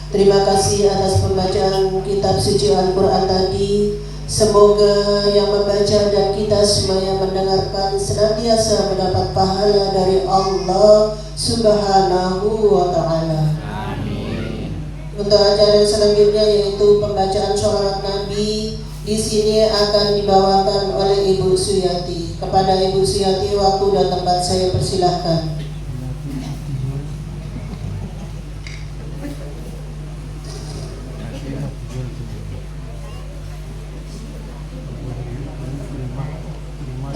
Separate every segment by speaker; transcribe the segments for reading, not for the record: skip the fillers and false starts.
Speaker 1: Terima kasih atas pembacaan kitab suci Al-Quran tadi. Semoga yang membaca dan kita semua yang mendengarkan senantiasa mendapat pahala dari Allah Subhanahu wa Ta'ala. Amin. Untuk acara selanjutnya yaitu pembacaan sholawat Nabi, di sini akan dibawakan oleh Ibu Suyati. Kepada Ibu Suyati, waktu dan tempat saya persilahkan.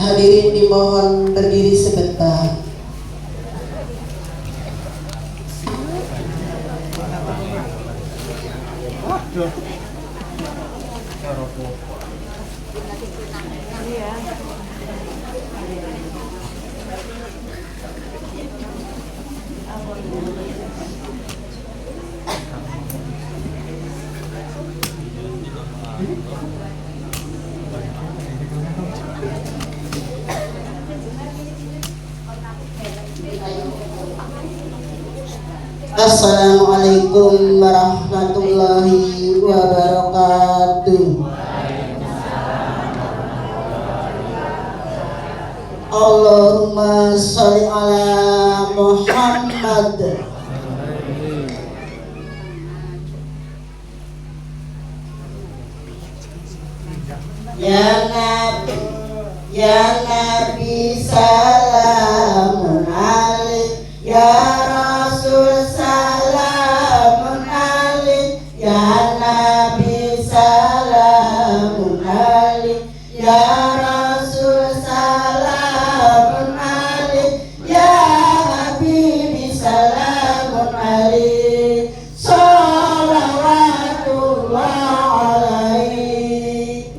Speaker 1: Hadirin dimohon berdiri sebentar. Wassalamualaikum warahmatullahi wabarakatuh. Allahumma sholli ala Muhammad. Ya Nabi salamun alaik, ya Rasul salamun alaik, ya Nabi salamun alaik, ya Rasul salamun alaik, ya Habib salamun alaik, sholawatullah alaik,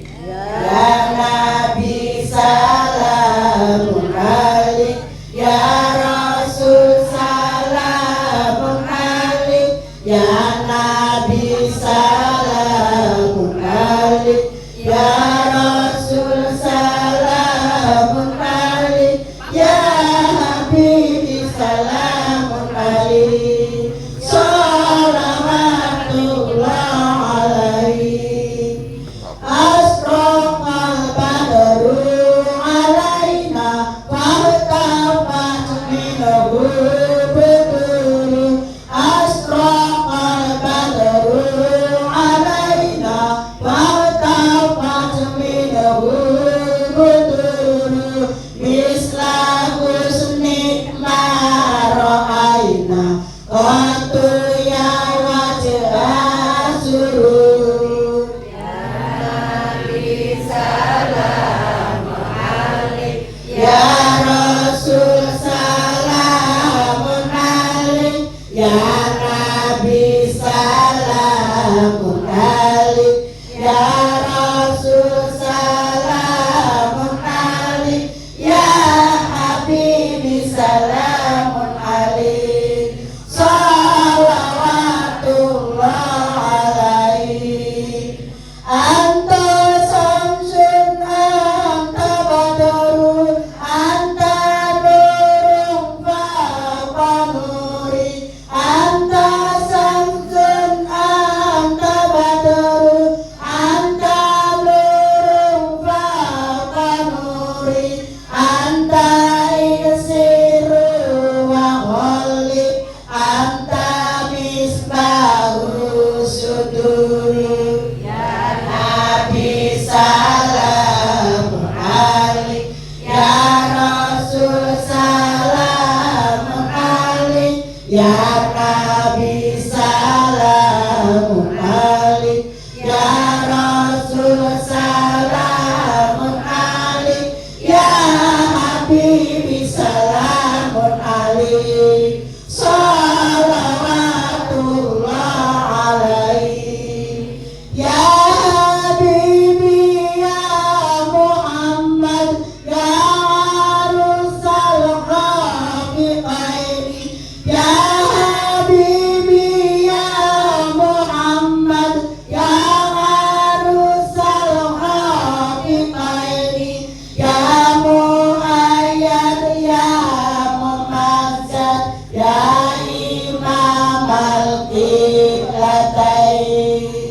Speaker 1: ya Nabi salamun alaik, ya Rasul salamun alaik, ya Nabi salamun alaik, ya Rasul salamun alaik, ya Habib salamun alaik, sholawatullah alaik. Asraqal badru alaina fartafat minhu badru. Asraqal badru alaina fartafat minhu badru. Misla husni ma ra'aina qatu ya wajah surur. Ya Rasul salamun alaik, ya Nabi salamun alaik, ya Rasul salamun alaik, ya Habib salamun alaik, sholawatullah alaik. Anta samsun anta badarun anta nurun fawqa nuri. Anta samsun anta badarun anta nurun fawqa nuri. Anta isiru wa ghalib, anta misbahu sudur. Nabi salamun alaik, ya Rasul salamun alaik, ya Nabi salamun alaik, ya Rasul salamun alaik, ya Habib salamun alaik, sholawatullah alaik. Ya Habibi ya Muhammad, ya Arusal Khafiqaini, ya Habibi ya Muhammad, ya Arusal Khafiqaini, ya Muayyad ya Mumazzad, ya Imam al-Qiblatain.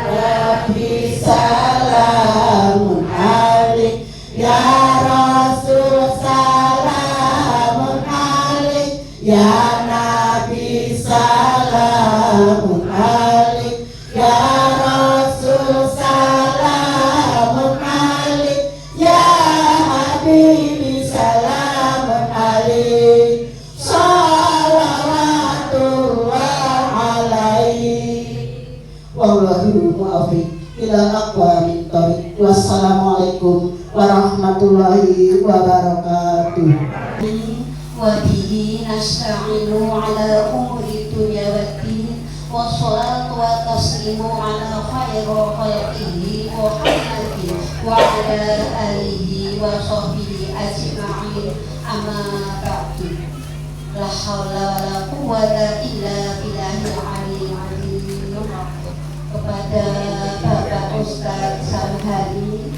Speaker 1: Nabi salamun alaik, ya Rasul salamun alaik, ya Nabi salamun alaik, ya Rasul salamun alaik, ya Habib salamun alaik, sholawatullah alaik. Wallahu muwaffiq ila aqwamit thoriq. Wassalamualaikum warahmatullahi wabarakatuh.
Speaker 2: Wa bihi nasta'inu ala umuri dunya waddin, wassalatu wa taslimu ala khairu khalqihi Muhammadin wa ala alihi wa sahbihi ajma'in. Amma ba'du. La haula wa la quwwata illa billahil aliyyil azim. Kepada Bapak Ustaz Samhari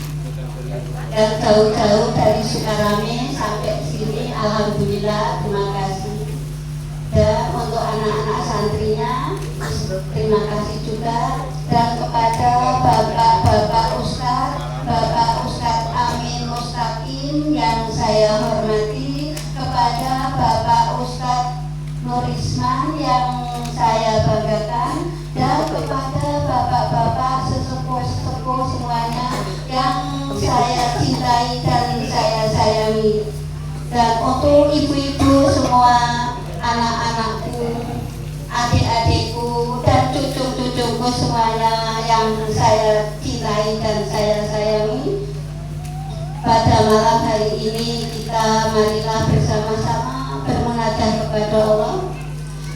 Speaker 2: dan jauh-jauh dari Sukarame sampai sini, alhamdulillah, terima kasih. Dan untuk anak-anak santrinya, terima kasih juga, dan kepada Bapak Ustadz Amin Mustaqim yang saya hormati, kepada Bapak Ustadz Nurisman yang saya banggakan, dan kepada bapak-bapak sesepuh-sesepuh semuanya yang saya cintai dan saya sayangi, dan untuk ibu-ibu semua, anak-anakku, adik-adikku, dan cucu-cucuku semuanya yang saya cintai dan saya sayangi. Pada malam hari ini kita marilah bersama-sama bermunajat kepada Allah.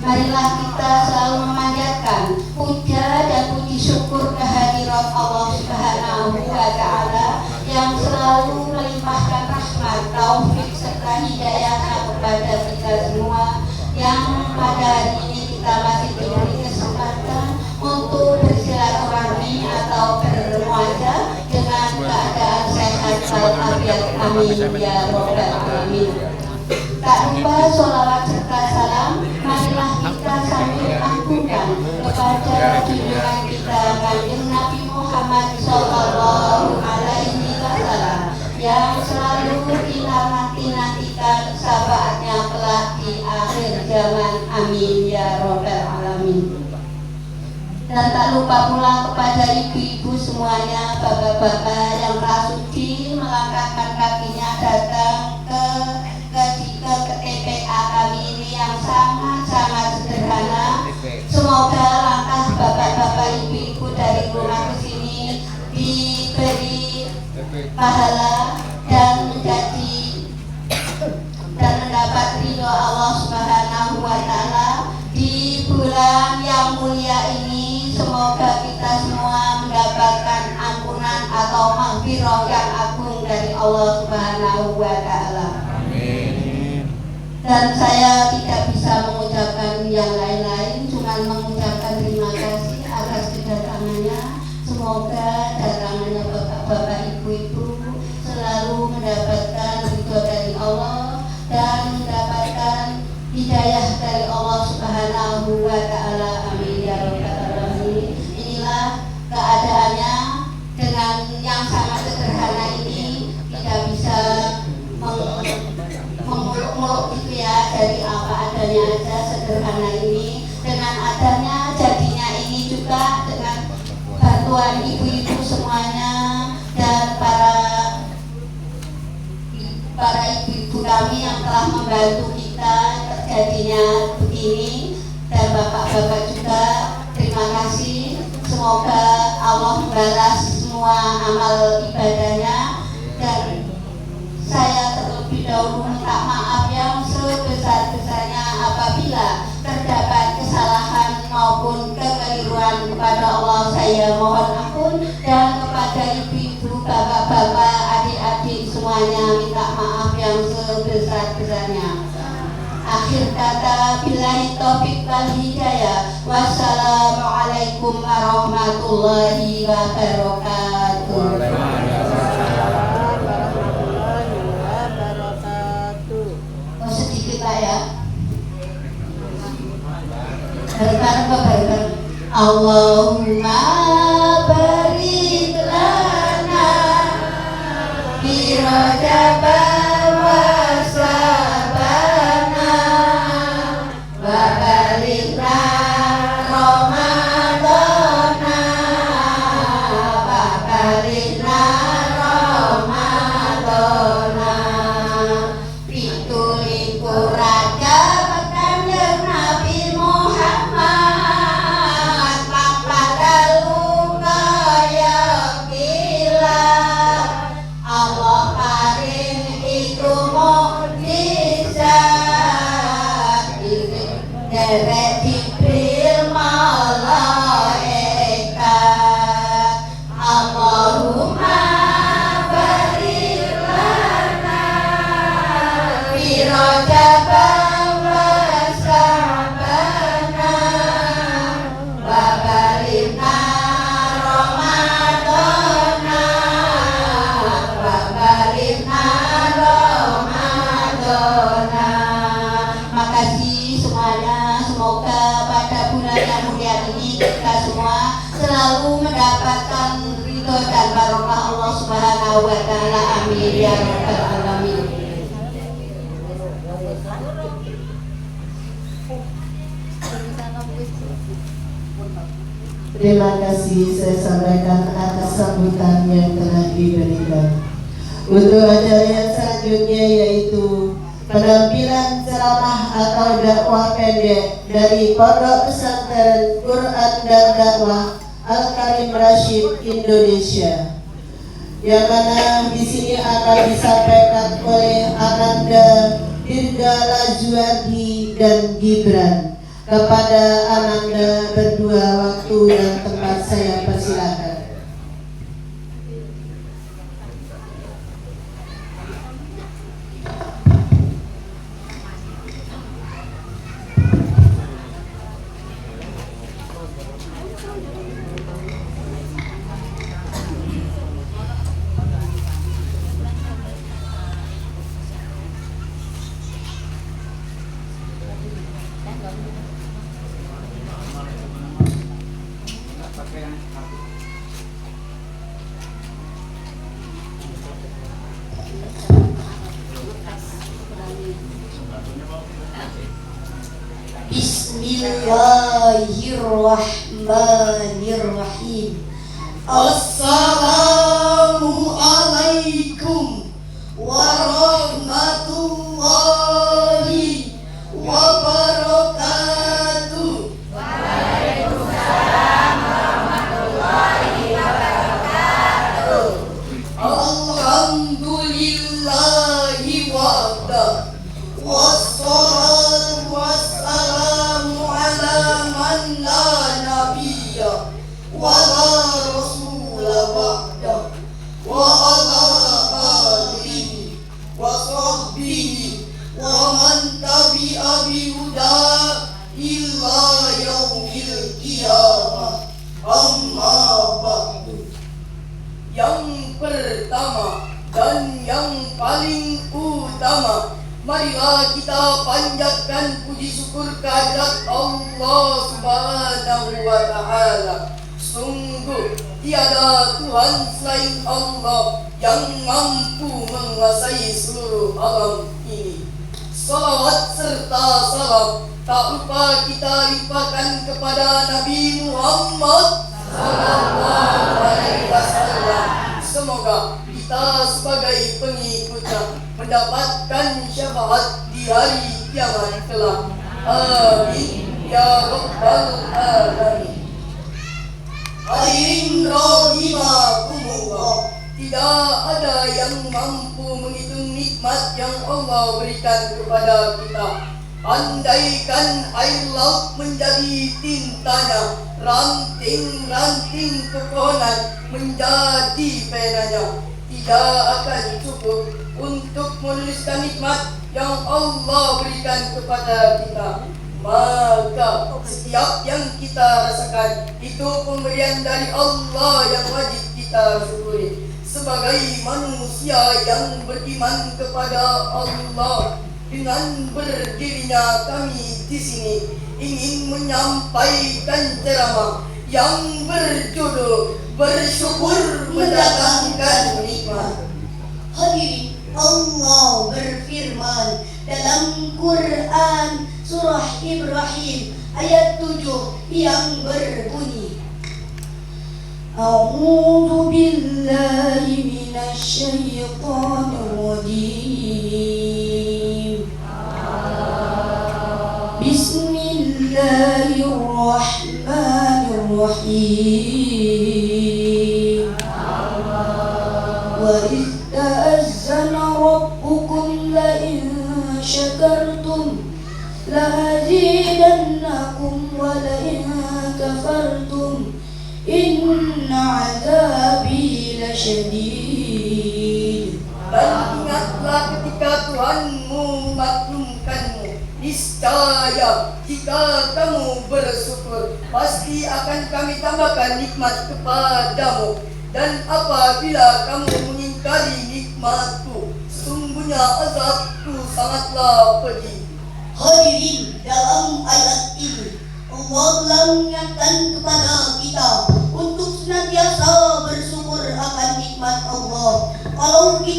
Speaker 2: Marilah kita selalu memanjatkan puja dan puji syukur kehadirat Allah Subhanahu wa Ta'ala yang selalu melimpahkan rahmat, taufik serta hidayah kepada kita semua, yang pada hari ini kita masih diberi kesempatan untuk bersilaturahmi atau bermuajah dengan keadaan sehat walafiat. Amin ya rabbal alamin. Tak lupa sholawat serta salam, marilah kita sambil angkutan kepada junjungan kita Kanjeng Nabi Muhammad Sallallahu Alaihi Wasallam yang selalu kita nanti-nantikan syafaatnya kelak di akhir zaman. Amin ya rabbal alamin. Dan tak lupa pula kepada ibu-ibu semuanya, bapak-bapak yang rasuki melangkahkan kakinya datang ke TPA kami ini yang sangat-sangat sederhana. Semoga langkah bapak-bapak ibu-ibu dari rumah ke sini diberi pahala dan mendapat ridho Allah Subhanahu wa Ta'ala di bulan yang mulia ini. Semoga kita semua mendapatkan ampunan atau maghfirah yang agung dari Allah Subhanahu wa Ta'ala. Dan saya tidak bisa mengucapkan yang lain-lain, cuma mengucapkan terima kasih atas kedatangannya. Semoga datangannya bapak-bapak ibu-ibu selalu mendapatkan ridho dari Allah dan mendapatkan hidayah dari Allah Subhanahu wa Ta'ala. Amin ya rabbal alamin. Inilah keadaannya, dengan yang sangat sederhana ini tidak bisa muluk-muluk gitu ya, dari apa adanya aja sederhana ini. Dengan adanya jadinya ini juga dengan bantuan ibu-ibu semuanya dan para ibu-ibu kami yang telah membantu kita terjadinya begini, dan bapak-bapak juga terima kasih. Semoga Allah membalas semua amal ibadahnya, dan saya terlebih dahulu minta maaf yang sebesar-besarnya apabila terdapat kesalahan maupun kekeliruan. Kepada Allah saya mohon ampun, dan kepada ibu-ibu, bapak-bapak, adik-adik semuanya minta maaf yang sebesar-besarnya. Akhir kata, billahi taufiq wal hidayah. Wassalamualaikum warahmatullahi wabarakatuh. Ya, bareng-bareng Allahumma barik lana fi Rajab wa Sya'bana wa balighna Ramadana wa balighna Ramadana fituli Rajab Kanjeng Nabi Muhammad mapadalu kaya gila Allah paring selalu mendapatkan ridho dan barokah Allah Subhanahu wa taala. Amin ya rabbal alamin.
Speaker 1: Terima kasih saya sampaikan atas sambutan yang telah diberikan. Untuk acara yang selanjutnya yaitu penampilan ceramah atau dakwah pendek dari Pondok Pesantren Quran dan Dakwah Al-Karim Rashid Indonesia, yang mana di sini akan disampaikan oleh Ananda Dirga Lajuardi dan Gibran. Kepada Ananda berdua waktu dan tempat saya persilakan.
Speaker 3: Bismillahirrahmanirrahim. Assalamualaikum warahmatullahi wabarakatuh. Waalaikumsalam warahmatullahi wabarakatuh. Alhamdulillahi wahda wassalatu wassalamu ala man la nabiyya wa la rasula ba'da wa ala alihi wa sahbihi wa man tabi'a bihuda illa yaumil qiyamah. Amma ba'du. Yang pertama dan yang paling utama, marilah kita panjatkan puji syukur kehadirat Allah Subhanahu wa taala. Sungguh tiada Tuhan selain Allah yang mampu menguasai seluruh alam ini. Salawat serta salam tak lupa kita limpahkan kepada Nabi Muhammad sallallahu alaihi wasallam. Semoga kita sebagai pengikutnya mendapatkan syafaat di hari kiamat kelak. Amin ya rabbal alamin. Hadirin rahimakumullah, tidak ada yang mampu menghitung nikmat yang Allah berikan kepada kita. Andaikan air laut menjadi tintanya, ranting-ranting pepohonan menjadi penanya, tidak akan cukup untuk menuliskan nikmat yang Allah berikan kepada kita. Maka setiap yang kita rasakan itu pemberian dari Allah yang wajib kita syukuri. Sebagai manusia yang beriman kepada Allah, dengan berdirinya kami di sini ingin menyampaikan ceramah yang berjudul bersyukur mendatangkan nikmat. Hadirin, Allah berfirman dalam Quran surah Ibrahim ayat 7 yang berbunyi, A'udzu billahi minasy syaithanir rajim. Bismillahirrahmanirrahim. Wa idh ta'azzana rabbukum la in syakartum la azidannakum wa la in kafartum inna azabi lasyadid. Dan ingatlah ketika Tuhanmu maklumkanmu, niscaya jika kamu bersyukur pasti akan kami tambahkan nikmat kepadamu, dan apabila kamu mengingkari nikmatku sesungguhnya azabku sangatlah pedih. Hadirin, dalam ayat ini Allah telah mengingatkan kepada kita untuk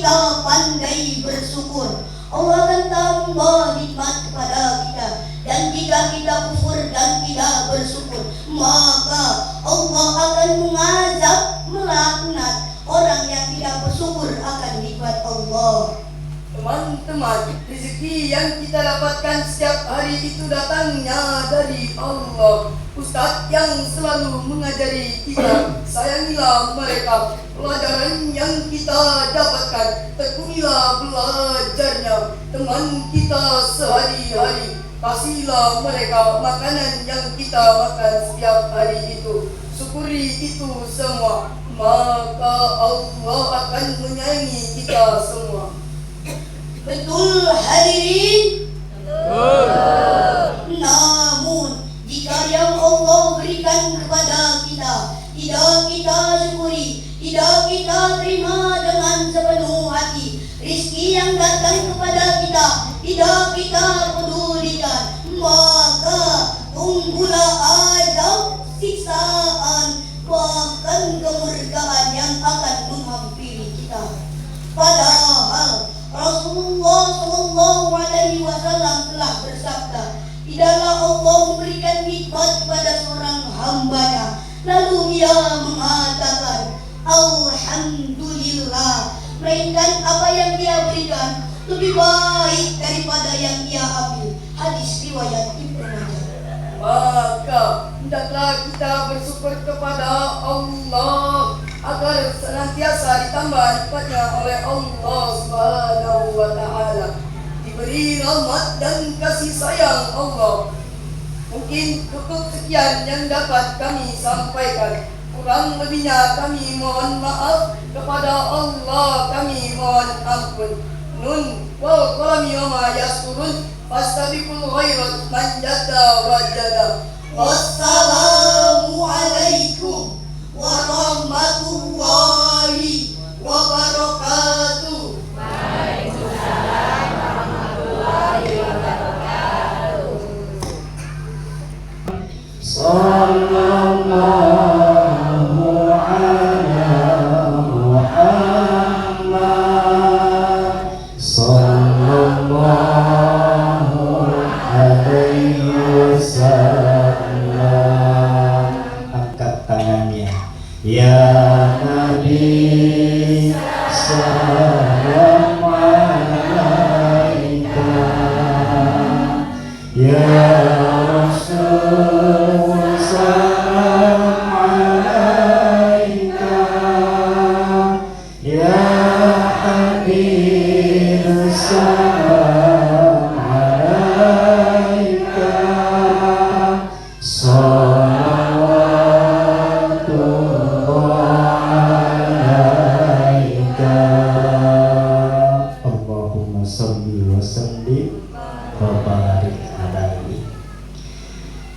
Speaker 2: kita pandai bersyukur, Allah akan tambah nikmat kepada kita. Dan jika kita kufur dan tidak bersyukur, maka Allah akan mengazab, melaknat orang yang tidak bersyukur akan nikmat Allah.
Speaker 3: Teman-teman, rezeki yang kita dapatkan setiap hari itu datangnya dari Allah. Ustadz yang selalu mengajari kita, sayangilah mereka. Pelajaran yang kita dapatkan, tekunilah belajarnya. Teman kita sehari-hari, kasihlah mereka makanan yang kita makan setiap hari itu. Syukuri itu semua, maka Allah akan menyayangi kita semua.
Speaker 2: Betul hadirin? Namun jika yang Allah berikan kepada kita tidak kita syukuri, tidak kita terima dengan sepenuh hati, rizki yang datang kepada kita tidak kita pedulikan, maka tunggulah azab, siksaan, bahkan kemurkaan yang akan menghampiri kita. Padahal Rasulullah SAW telah bersabda, tidaklah Allah memberikan nikmat kepada seorang hambanya lalu ia mengatakan Alhamdulillah, melainkan apa yang dia berikan lebih baik daripada yang dia ambil. Hadis riwayat Ibnu Majah.
Speaker 3: Maka hendaklah kita bersyukur kepada Allah agar senantiasa ditambah nikmatnya oleh Allah Subhanahu wa Ta'ala, diberi rahmat dan kasih sayang Allah. Mungkin cukup sekian yang dapat kami sampaikan. Kurang lebihnya kami mohon maaf, kepada Allah kami mohon ampun. Nun wal qalami wa ma yasturun fastabiqul khairat man jada wa jada.
Speaker 2: Wassalamu alaikum warahmatullahi wabarakatuh.
Speaker 4: Waalaikumsalam warahmatullahi wabarakatuh. Sallallahu ala Muhammad, sallallahu alaihi wasallam. Angkat tangannya. Ya Nabi, salam alaika. Ya Rasul, salam alaika. Ya Habib, salam alaika. Allahumma salli wa sallim wa barik alaihi.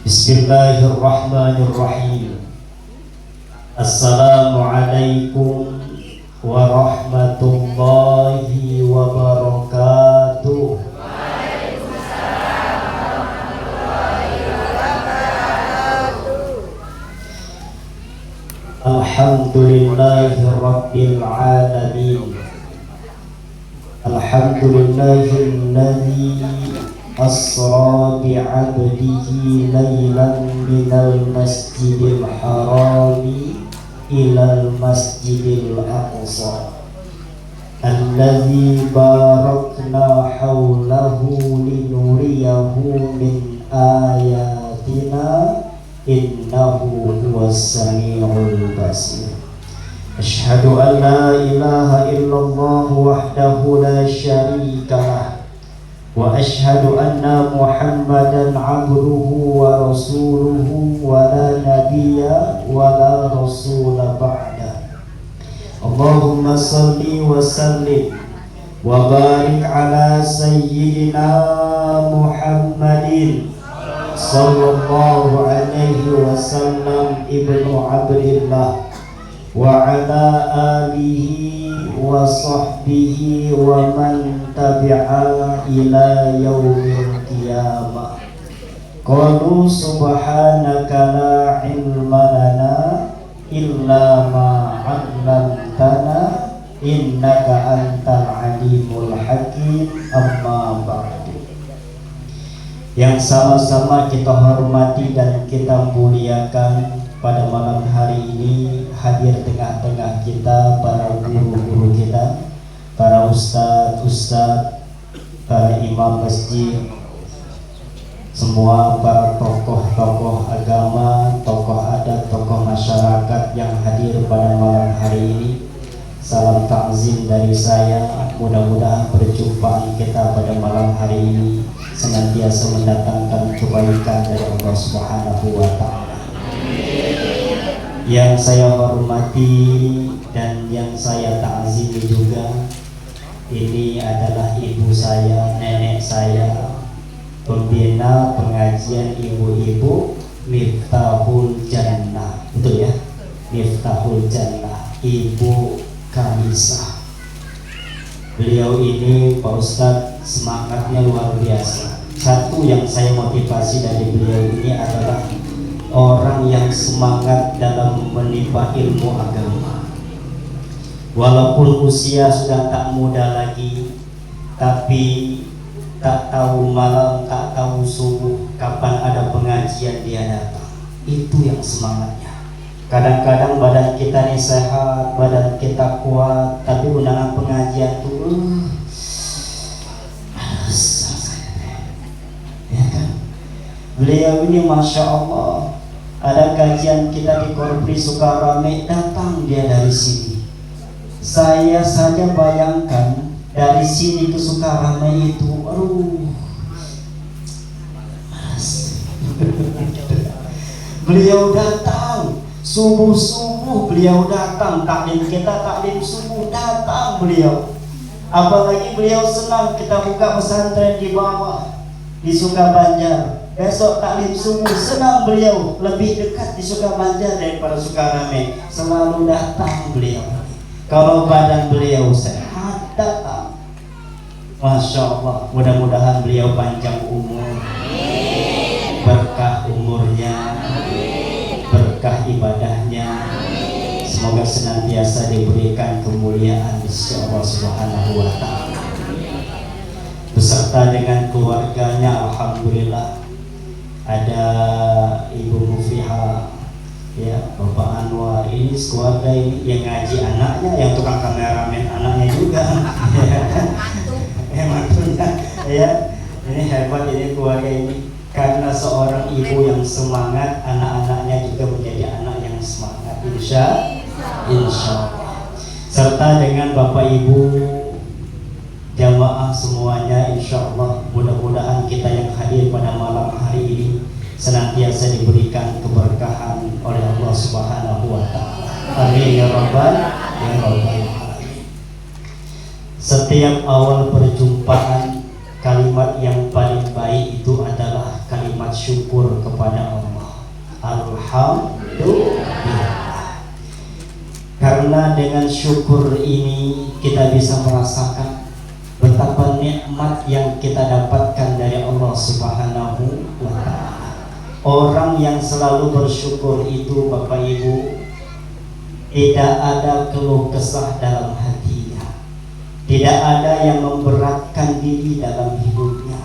Speaker 4: Bismillahirrahmanirrahim. Assalamualaikum warahmatullahi wabarakatuh. Alhamdulillahi rabbil alamin. Alhamdulillahilladzi asra bi'abdihi laylan minal masjidil harami ilal masjidil aqsa alladzi barakna hawlahu linuriyahu min ayatina innahu huwas sami'ul basir. Asyhadu an la ilaha illallah wahdahu la syarika lah, wa asyhadu anna Muhammadan abduhu wa rasuluhu wa la nabiyya wa la rasula ba'da. Allahumma salli wa sallim wa barik ala sayyidina Muhammadin sallallahu alaihi wasallam ibnu Abdillah wa ala alihi wa sahbihi wa man tabi'a ila yaumil qiyamah. Qalu subhanaka la ilma lana illa ma 'allamtana innaka antal alimul hakim. Amma ba'du. Yang sama-sama kita hormati dan kita muliakan, pada malam hari ini hadir tengah-tengah kita para guru-guru kita, para ustadz, para imam masjid, semua para tokoh-tokoh agama, tokoh adat, tokoh masyarakat yang hadir pada malam hari ini. Salam takzim dari saya. Mudah-mudahan perjumpaan kita pada malam hari ini senantiasa mendatangkan kebaikan dari Allah Subhanahu wa Ta'ala. Yang saya hormati dan yang saya takzimi juga, ini adalah ibu saya, nenek saya, pembina pengajian ibu-ibu Miftahul Jannah. Betul ya? Miftahul Jannah, Ibu Kamisa. Beliau ini Pak Ustadz semangatnya luar biasa. Satu yang saya motivasi dari beliau ini adalah orang yang semangat dalam menimba ilmu agama. Walaupun usia sudah tak muda lagi, tapi tak tahu malam, tak tahu subuh kapan ada pengajian dia datang. Itu yang semangatnya. Kadang-kadang badan kita nih sehat, badan kita kuat, tapi undangan pengajian tuh ya kan? Beliau ini Masya Allah, ada kajian kita di Korpri Sukarame, datang dia dari sini. Saya saja bayangkan dari sini ke Sukarame itu, beliau datang subuh-subuh, beliau datang taklim kita, taklim subuh datang beliau. Apalagi beliau senang kita buka pesantren di bawah di Sukabanjar. Besok taklim subuh, senang beliau, lebih dekat di Sukabanjar daripada Sukarame. Selalu datang beliau. Kalau badan beliau sehat, datang. Masya Allah, mudah-mudahan beliau panjang umur, berkah umurnya, berkah ibadahnya. Semoga senantiasa diberikan kemuliaan di sisi Allah Subhanahu wa Ta'ala. Beserta dengan keluarganya, alhamdulillah ada Ibu Mufliha, ya, Bapak Anwar. Ini keluarga ini yang ngaji anaknya, yang tukang kameramen anaknya juga. Mantunya, ya. Ini hebat ini keluarga ini. Karena seorang ibu yang semangat, anak-anaknya juga menjadi anak yang semangat, insya Allah. Serta dengan Bapak Ibu jamaah semuanya, insya Allah mudah-mudahan kita yang hadir pada malam hari ini senantiasa diberikan keberkahan oleh Allah Subhanahu wa Ta'ala. Amin ya rabbal alamin. Setiap awal perjumpaan, kalimat yang paling baik itu adalah kalimat syukur kepada Allah. Alhamdulillah. Karena dengan syukur ini kita bisa merasakan betapa nikmat yang kita dapatkan dari Allah Subhanahu wa Ta'ala. Orang yang selalu bersyukur itu, Bapak Ibu, tidak ada keluh kesah dalam hatinya. Tidak ada yang memberatkan diri dalam hidupnya.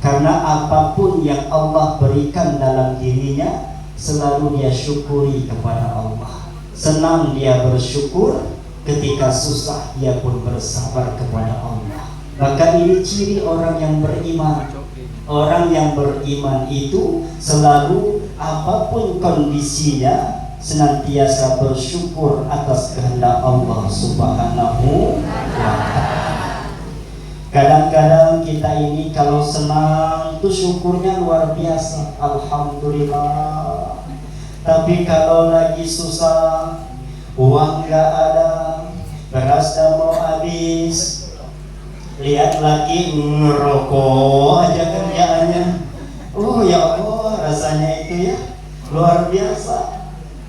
Speaker 4: Karena apapun yang Allah berikan dalam dirinya, selalu dia syukuri kepada Allah. Senang dia bersyukur, ketika susah dia pun bersabar kepada Allah. Maka ini ciri orang yang beriman. Orang yang beriman itu selalu apapun kondisinya senantiasa bersyukur atas kehendak Allah Subhanahu wa Ta'ala. Kadang-kadang kita ini kalau senang itu syukurnya luar biasa, alhamdulillah. Tapi kalau lagi susah, uang gak ada, beras dah mau habis, lihat lagi ngerokok aja kerjaannya. Oh ya Allah, rasanya itu ya luar biasa.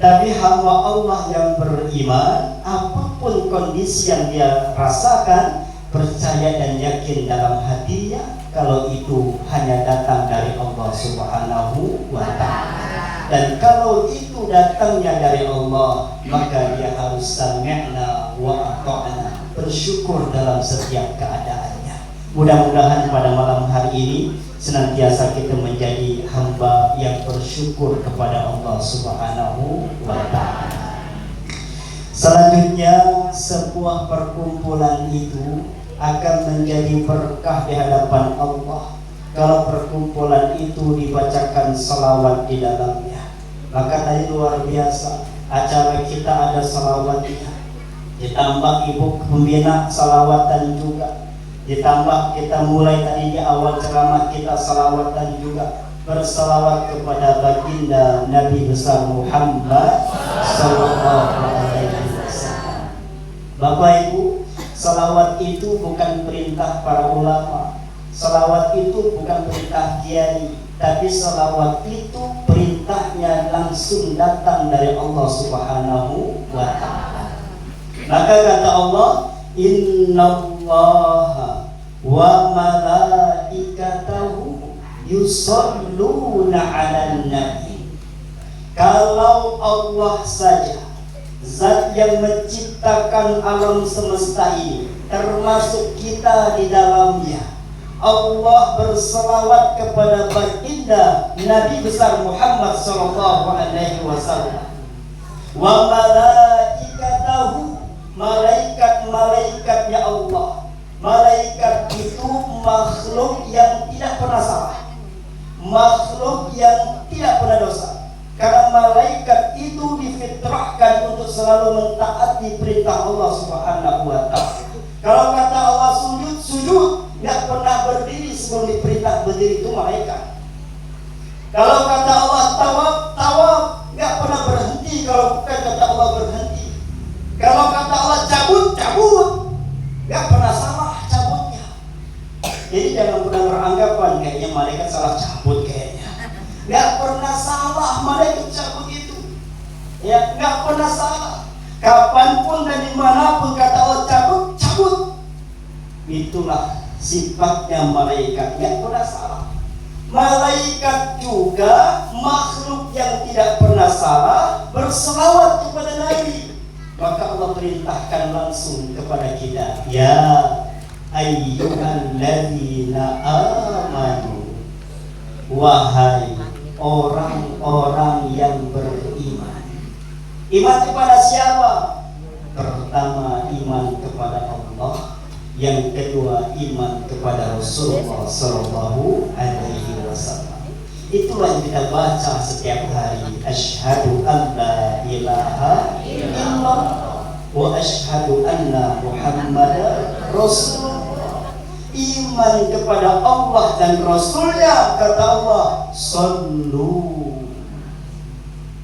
Speaker 4: Tapi hamba Allah yang beriman, apapun kondisi yang dia rasakan, percaya dan yakin dalam hatinya kalau itu hanya datang dari Allah Subhanahu wa Ta'ala. Dan kalau itu datangnya dari Allah, maka dia harus sami'na wa ata'na, bersyukur dalam setiap keadaannya. Mudah-mudahan pada malam hari ini senantiasa kita menjadi hamba yang bersyukur kepada Allah Subhanahu wa ta'ala. Selanjutnya, sebuah perkumpulan itu akan menjadi berkah di hadapan Allah kalau perkumpulan itu dibacakan salawat di dalamnya. Maka tadi luar biasa, acara kita ada salawatnya, ditambah ibu pembina salawatan juga, ditambah kita mulai tadi di awal ceramah kita salawatan juga, bersalawat kepada baginda Nabi besar Muhammad sallallahu alaihi wasallam. Bapak Ibu, salawat itu bukan perintah para ulama, salawat itu bukan perintah kiai, tapi salawat itu perintahnya langsung datang dari Allah Subhanahu wa ta'ala. Maka kata Allah, innallaha wa malaikatahu yusalluna 'alan nabi. Kalau Allah saja, zat yang menciptakan alam semesta ini, termasuk kita di dalamnya, Allah berselawat kepada baginda Nabi besar Muhammad sallallahu alaihi wasallam. Wa malaikatahu, malaikat-malaikatnya Allah. Malaikat itu makhluk yang tidak pernah salah, makhluk yang tidak pernah dosa. Karena malaikat itu difitrahkan untuk selalu mentaati perintah Allah Subhanahu wa ta'ala. Kalau kata Allah sujud, sujud, nggak pernah berdiri sebelum diperintah berdiri, itu malaikat. Kalau kata Allah tawaf, tawaf, nggak pernah berhenti kalau bukan kata Allah berhenti. Kalau kata Allah cabut, cabut, nggak pernah salah cabutnya. Jadi jangan pernah beranggapan kayaknya malaikat salah cabut kayaknya. Nggak pernah salah malaikat cabut itu. Ya, nggak pernah salah. Kapanpun dan dimanapun kata Allah cabut, cabut. Itulah sifatnya malaikat, yang pernah salah. Malaikat juga makhluk yang tidak pernah salah, berselawat kepada Nabi. Maka Allah perintahkan langsung kepada kita, ya ayyuhalladzina amanu, wahai orang-orang yang beriman. Iman kepada siapa? Pertama, iman kepada Allah. Yang kedua, iman kepada Rasulullah sallallahu alaihi wasallam. Itulah yang kita baca setiap hari. Asyhadu an la ilaha illallah wa asyhadu anna Muhammadar Rasulullah. Iman kepada Allah dan Rasulnya, kata Allah, sallu.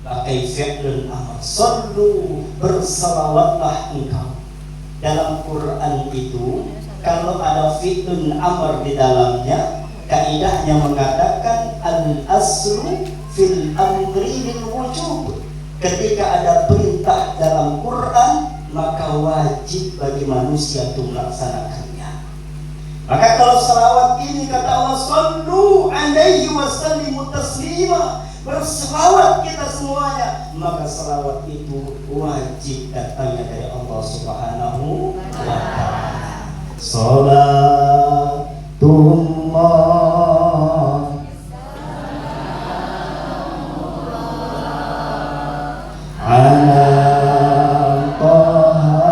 Speaker 4: Pakai fi'lun amr, sallu, bersalawatlah engkau. Dalam Quran itu, kalau ada fi'lun amr di dalamnya, kaidahnya mengatakan al-aslu fil amri bil wujub. Ketika ada perintah dalam Quran, maka wajib bagi manusia untuk melaksanakannya. Maka kalau salawat ini kata Allah, sallu alaihi wa sallimu taslima, berselawat kita semuanya, maka salawat itu wajib datangnya dari Allah Subhanahu wa ta'ala. Salatullah ala Taha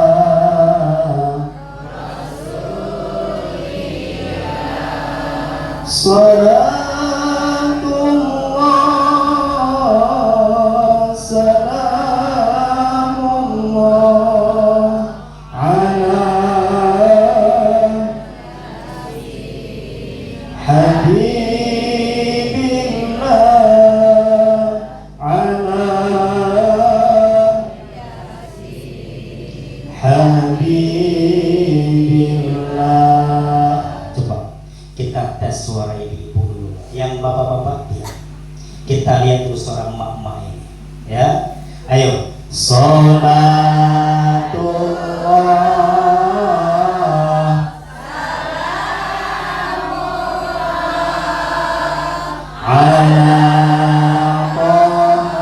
Speaker 4: Salatullah salamullah ala habibillah ala habibillah. Coba kita tes suara ibu dulu. Yang bapak-bapak diam. Kita lihat dulu suara emak-emak ini. Ya, ayo. Salatullah ala Taha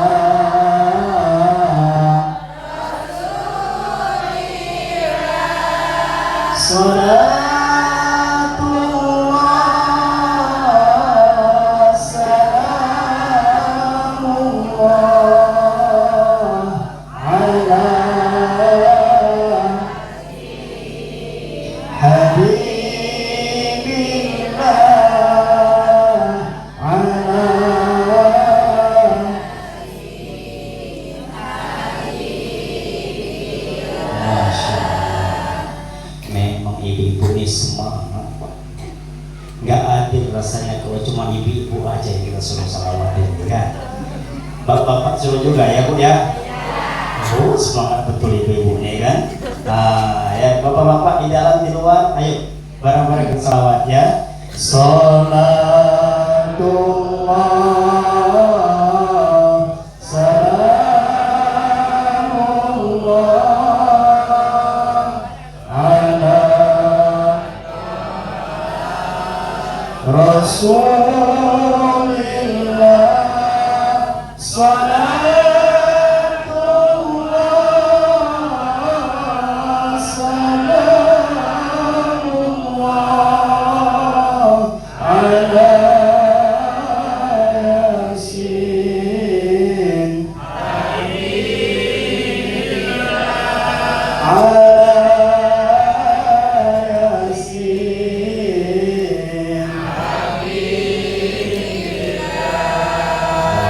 Speaker 4: rasanya kalau cuma ibu-ibu aja yang kita suruh salawatin kan. Bapak-bapak suruh juga ya Bu ya. Oh, semangat betul ibu-ibunya kan. Nah, ya bapak-bapak di dalam di luar, ayo bareng-bareng kita salawat ya. Salatullah salamullah ala Rasulillah salatullah salamullah ala Yasin ala Yasin.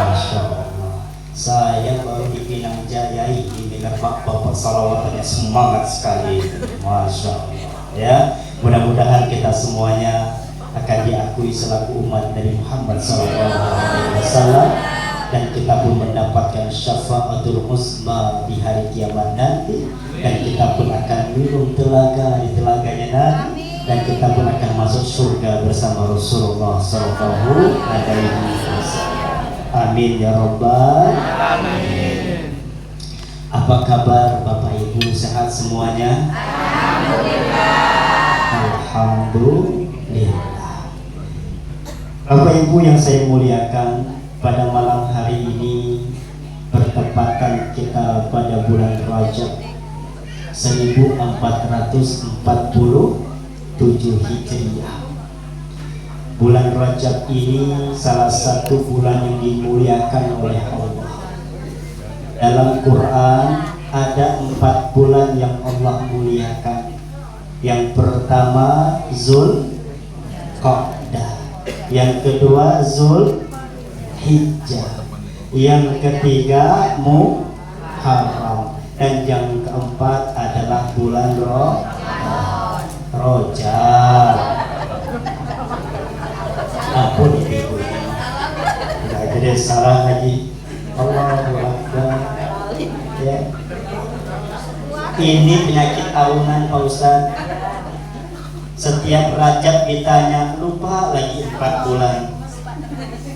Speaker 4: Masya Allah, saya baru di Pinang Jaya ini dengar bapak salawatannya semangat sekali. Masya Allah ya, mudah-mudahan kita semuanya akan diakui selaku umat Nabi Muhammad SAW dan kita pun mendapatkan syafaatul uzma di hari kiamat nanti, dan kita pun akan minum telaga di telaganya nanti, dan kita pun akan masuk surga bersama Rasulullah SAW. Amin ya Rabbal Alamin. Apa kabar Bapak Ibu, sehat semuanya? Alhamdulillah. Bapak Ibu yang saya muliakan, pada malam hari ini bertepatan kita pada bulan Rajab 1447 Hijriah. Bulan Rajab ini salah satu bulan yang dimuliakan oleh Allah. Dalam Quran ada 4 bulan yang Allah muliakan. Yang pertama Zulqa'dah, yang kedua Zulhijjah, yang ketiga Muharram, dan yang keempat adalah bulan Rajab. Ampun ibu, tidak jadi salah lagi. Allahu Akbar ya. Ini penyakit tahunan Pak Ustaz. Setiap Rajab ditanya, lupa lagi 4 bulan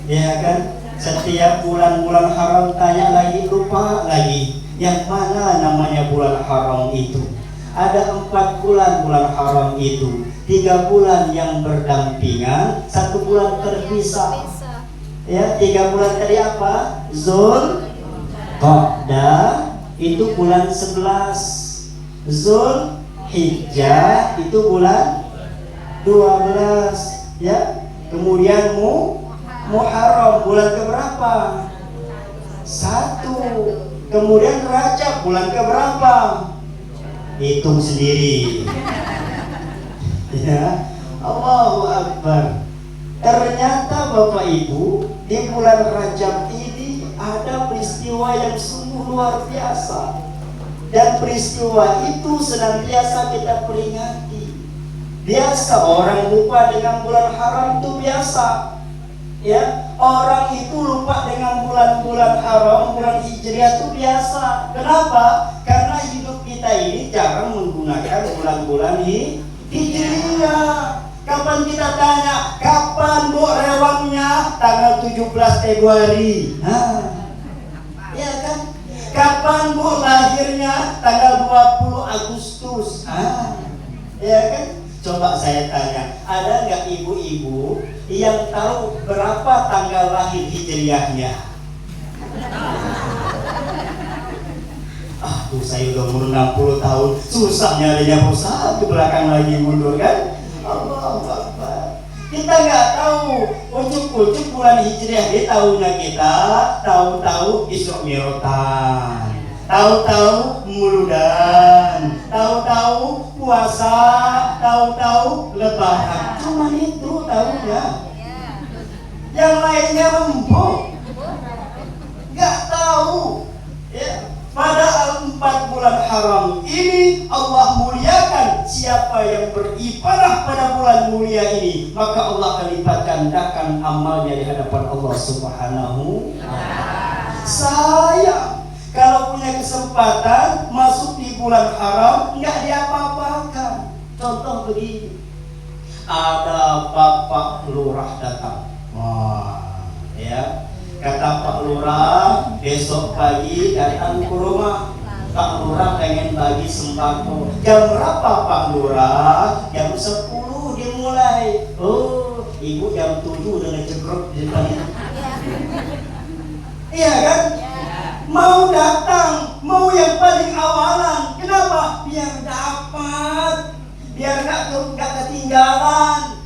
Speaker 4: ya kan. Setiap bulan-bulan haram tanya lagi, lupa lagi. Yang mana namanya bulan haram itu? Ada 4 bulan haram itu, 3 bulan yang berdampingan, 1 bulan terpisah. Ya, 3 bulan tadi apa? Zulqa'dah itu bulan 11, Zulhijjah itu bulan 12 ya. Kemudian Muharram bulan keberapa? 1. Kemudian Rajab bulan keberapa? Hitung sendiri. Ya, Allahu Akbar. Ternyata Bapak Ibu, di bulan Rajab ini ada peristiwa yang sungguh luar biasa, dan peristiwa itu senantiasa kita peringati. Biasa orang lupa dengan bulan haram itu biasa ya. Orang itu lupa dengan bulan-bulan haram, bulan hijriah itu biasa. Kenapa? Karena hidup kita ini jarang menggunakan bulan-bulan hijriah. Kapan kita tanya, kapan Bu rewangnya? Tanggal 17 Februari. Ya kan? Kapan Bu lahirnya? Tanggal 20 Agustus. Ya kan? Coba saya tanya, ada nggak ibu-ibu yang tahu berapa tanggal lahir hijriahnya? Saya udah umur 60 tahun, susah nyarinya Ustaz, ke belakang lagi mundur kan? Allahu Akbar. Kita nggak tahu ujuk-ujuk bulan hijriah di tahunnya kita, tahu-tahu Isra Mi'raj, tahu-tahu Muludan, tahu-tahu puasa, tahu-tahu Lebaran. Cuma itu tahunya. Yang lainnya rembuk, nggak tahu. Ya. Pada 4 bulan haram ini Allah muliakan siapa siapa yang beribadah pada bulan mulia ini, maka Allah akan lipat gandakan amalnya di hadapan Allah Subhanahu wa Ta'ala. Saya kalau punya kesempatan masuk di bulan haram nggak diapa-apakan. Contoh begini, ada Bapak Lurah datang, wah, ya, kata Pak Lurah besok pagi datang ke rumah. Pak Lurah pengen bagi sembako. Jam berapa Pak Lurah? Jam 10 dimulai. Oh, ibu jam 7 udah ngecegrok di depan itu. Iya kan? Mau datang, mau yang paling awalan. Kenapa? Biar dapat, biar nggak ketinggalan.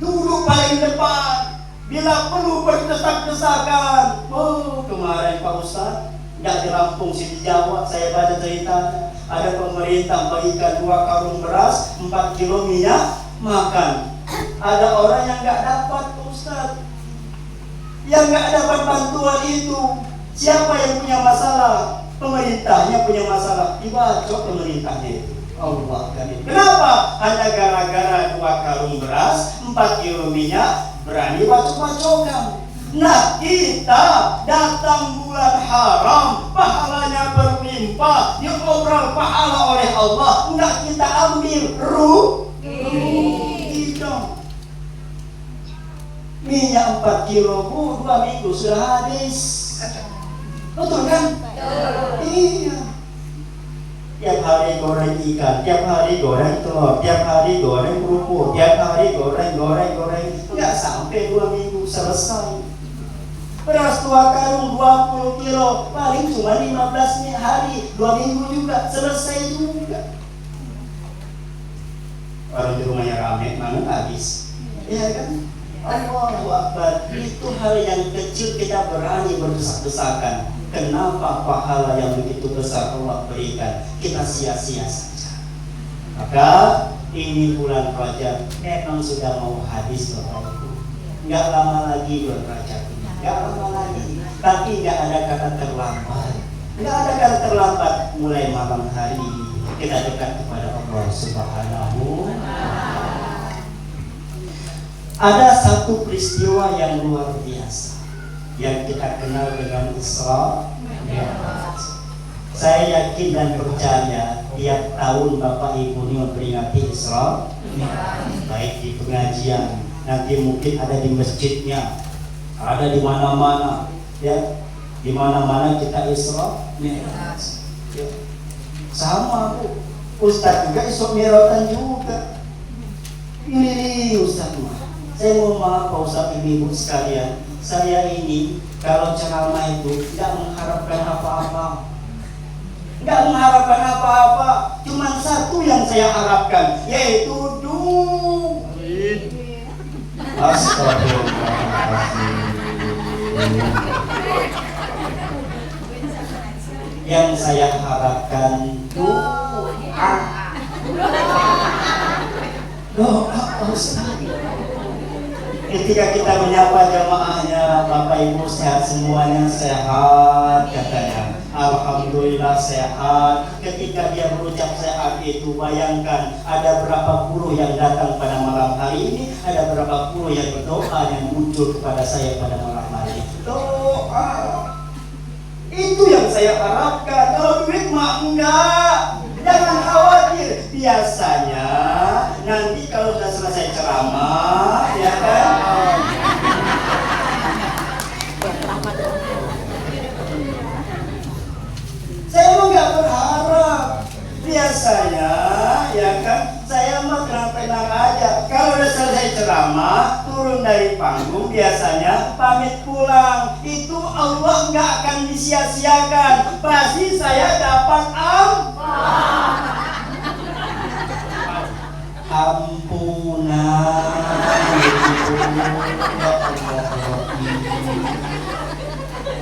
Speaker 4: Dulu paling depan. Bila perlu berdesak-desakan. Oh, kemarin Pak Ustaz nggak di Lampung sini Jawa, saya baca cerita ada pemerintah bagikan 2 karung beras, 4 kilo minyak makan. Ada orang yang nggak dapat, Ustaz, yang nggak dapat bantuan itu. Siapa yang punya masalah? Pemerintahnya punya masalah, dibacok pemerintahnya itu. Allah kan itu. Kenapa? Hanya gara-gara 2 karung beras, 4 kilo minyak, berani bacok-bacokan. Nah, kita datang bulan haram, pahalanya berlimpah, diobrol pahala oleh Allah, enggak kita ambil rugi dong. Minyak 4 kilo bu, 2 minggu sudah habis. Betul kan? Iya. Tiap hari goreng ikan, tiap hari goreng telur, tiap hari goreng kerupuk, tiap hari goreng. Enggak sampai 2 minggu selesai. Beras 2 karung 20 kilo, paling cuma 15 hari, 2 minggu juga selesai juga. Orang di rumahnya rame, mana habis? Iya kan? Allahu Akbar. Itu hal yang kecil kita berani berdesak-desakan. Kenapa pahala yang begitu besar Allah berikan kita sia-sia saja? Maka ini bulan Rajab memang sudah mau habis Bapak Ibu. Enggak lama lagi bulan Rajab. Enggak lama lagi. Tapi enggak ada kata terlambat. Enggak ada kata terlambat. Mulai malam hari kita dekat kepada Allah Subhanahu wa Ta'ala. Ada satu peristiwa yang luar biasa yang kita kenal dengan Isra Mi'raj. Saya yakin dan percaya tiap tahun Bapak Ibu ini memperingati Isra Mi'raj, baik di pengajian, nanti mungkin ada di masjidnya, ada di mana-mana, ya, di mana-mana kita Isra Mi'raj. Ya. Sama Bu, Ustaz juga Isra Mi'raj juga. Ini Ustaz mah. Saya mau maaf Pak Ustaz, ibu-ibu sekalian, saya ini kalau ceramah itu tidak mengharapkan apa-apa. Tidak mengharapkan apa-apa, cuma satu yang saya harapkan, yaitu yang saya harapkan doa. Ketika kita menyapa jamaahnya, Bapak Ibu sehat semuanya, sehat katanya, alhamdulillah sehat. Ketika dia berucap sehat itu, bayangkan ada berapa puluh yang datang pada malam hari ini, ada berapa puluh yang berdoa yang muncul kepada saya pada malam hari ini. Doa itu yang saya harapkan. Kalau duit mah enggak, jangan khawatir. Biasanya nanti kalau sudah selesai ceramah, ya kan, saya mau nggak berharap. Biasanya, ya kan, saya mah tenang-tenang aja. Kalau udah selesai ceramah, turun dari panggung, biasanya pamit pulang. Itu Allah nggak akan disia-siakan. Pasti saya dapat ampunan.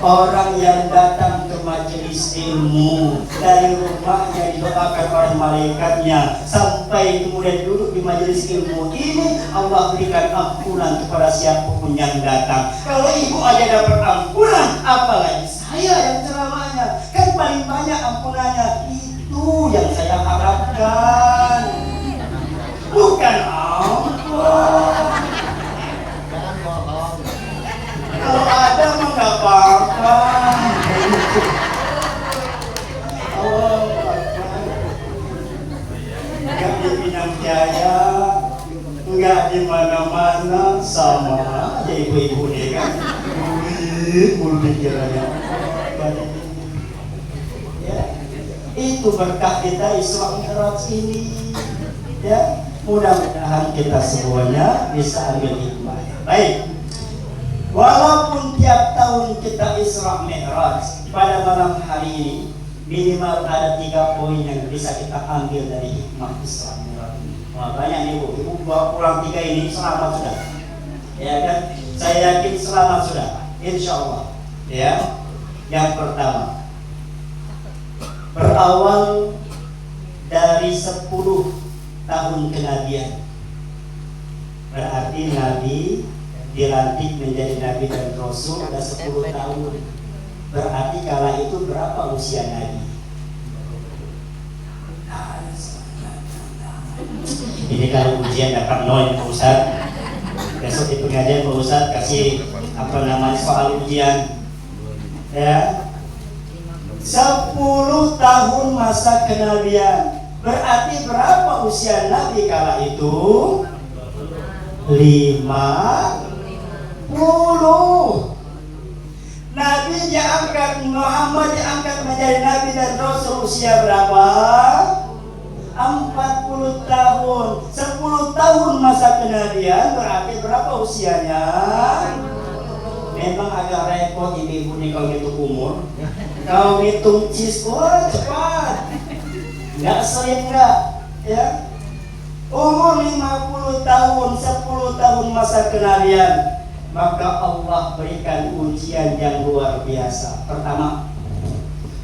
Speaker 4: Orang yang datang ke majelis ilmu dari rumahnya didoakan oleh malaikatnya sampai kemudian duduk di majelis ilmu ini, Allah berikan ampunan kepada siapapun yang datang. Kalau ibu aja dapat ampunan, apalagi saya yang ceramahnya, kan paling banyak ampunannya. Itu yang saya harapkan. bukan ampun. Kalau ada mah nggak apa-apa. Nggak di Pinang Jaya, nggak di mana-mana, sama aja ibu-ibu nih kan. Mulu pikirannya. Ya, itu berkah kita Isra Mi'raj ini. Ya, mudah-mudahan kita semuanya bisa ambil hikmahnya. Baik. Walaupun tiap tahun kita Isra Mi'raj, pada malam hari ini minimal ada 3 poin yang bisa kita ambil dari hikmah Isra Mi'raj. Wah, banyak nih Bu, Ibu bawa pulang 3 ini selamat sudah. Ya kan? Saya yakin selamat sudah. Insya Allah. Ya. Yang pertama, berawal dari 10 tahun kenabian. Berarti Nabi dilantik menjadi Nabi dan Rasul ada 10 tahun. Berarti kala itu berapa usia Nabi? Ini kalau ujian dapat 0 Pak Ustaz. Besok di pengajian Pak Ustaz kasih soal ujian. Ya. 10 tahun masa kenabian. Berarti berapa usia Nabi kala itu? 50. Nabi diangkat, Muhammad diangkat menjadi Nabi dan Rasul usia berapa? 40 tahun. 10 tahun masa kenabian berarti berapa usianya? Memang agak repot ibu-ibu nih kalau ngitung umur. Kalau ngitung cis, wah cepat. Nggak sering nggak, ya. Umur 50 tahun, 10 tahun masa kenabian, maka Allah berikan ujian yang luar biasa. Pertama,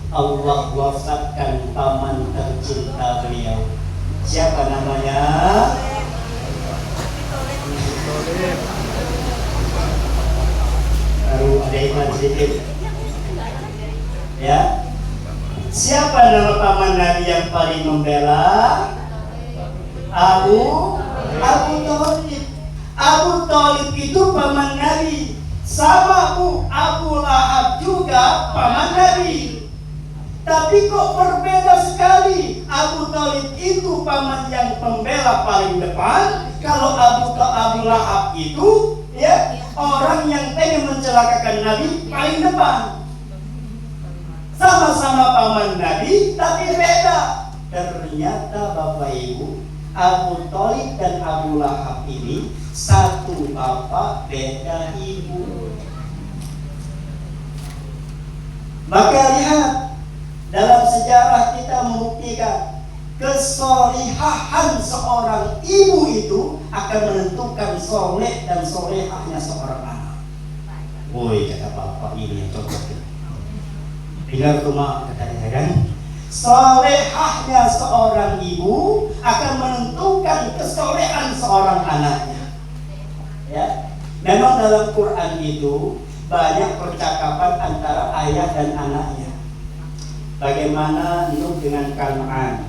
Speaker 4: Allah wafatkan paman tercinta beliau. Siapa namanya? Baru ada iman sedikit. Ya. Siapa nama paman Nabi yang paling membela? Abu Thalib. Abu Thalib itu paman Nabi. Sama Abu Lahab juga paman Nabi. Tapi kok berbeda sekali. Abu Thalib itu paman yang pembela paling depan. Kalau Abu Lahab itu ya orang yang pengen mencelakakan Nabi paling depan. Sama-sama paman Nabi tapi beda. Ternyata Bapak Ibu, Abu Thalib dan Abu Lahab ini satu bapak beda ibu. Maka lihat, dalam sejarah kita membuktikan kesolihahan seorang ibu itu akan menentukan soleh dan solehahnya seorang anak. Woi, kata bapak ini yang cocok. Dengar rumah katanya kan? Solehahnya seorang ibu akan menentukan kesolehan seorang anaknya. Ya, memang dalam Quran itu banyak percakapan antara ayah dan anaknya. Bagaimana Nuh dengan Kan'an,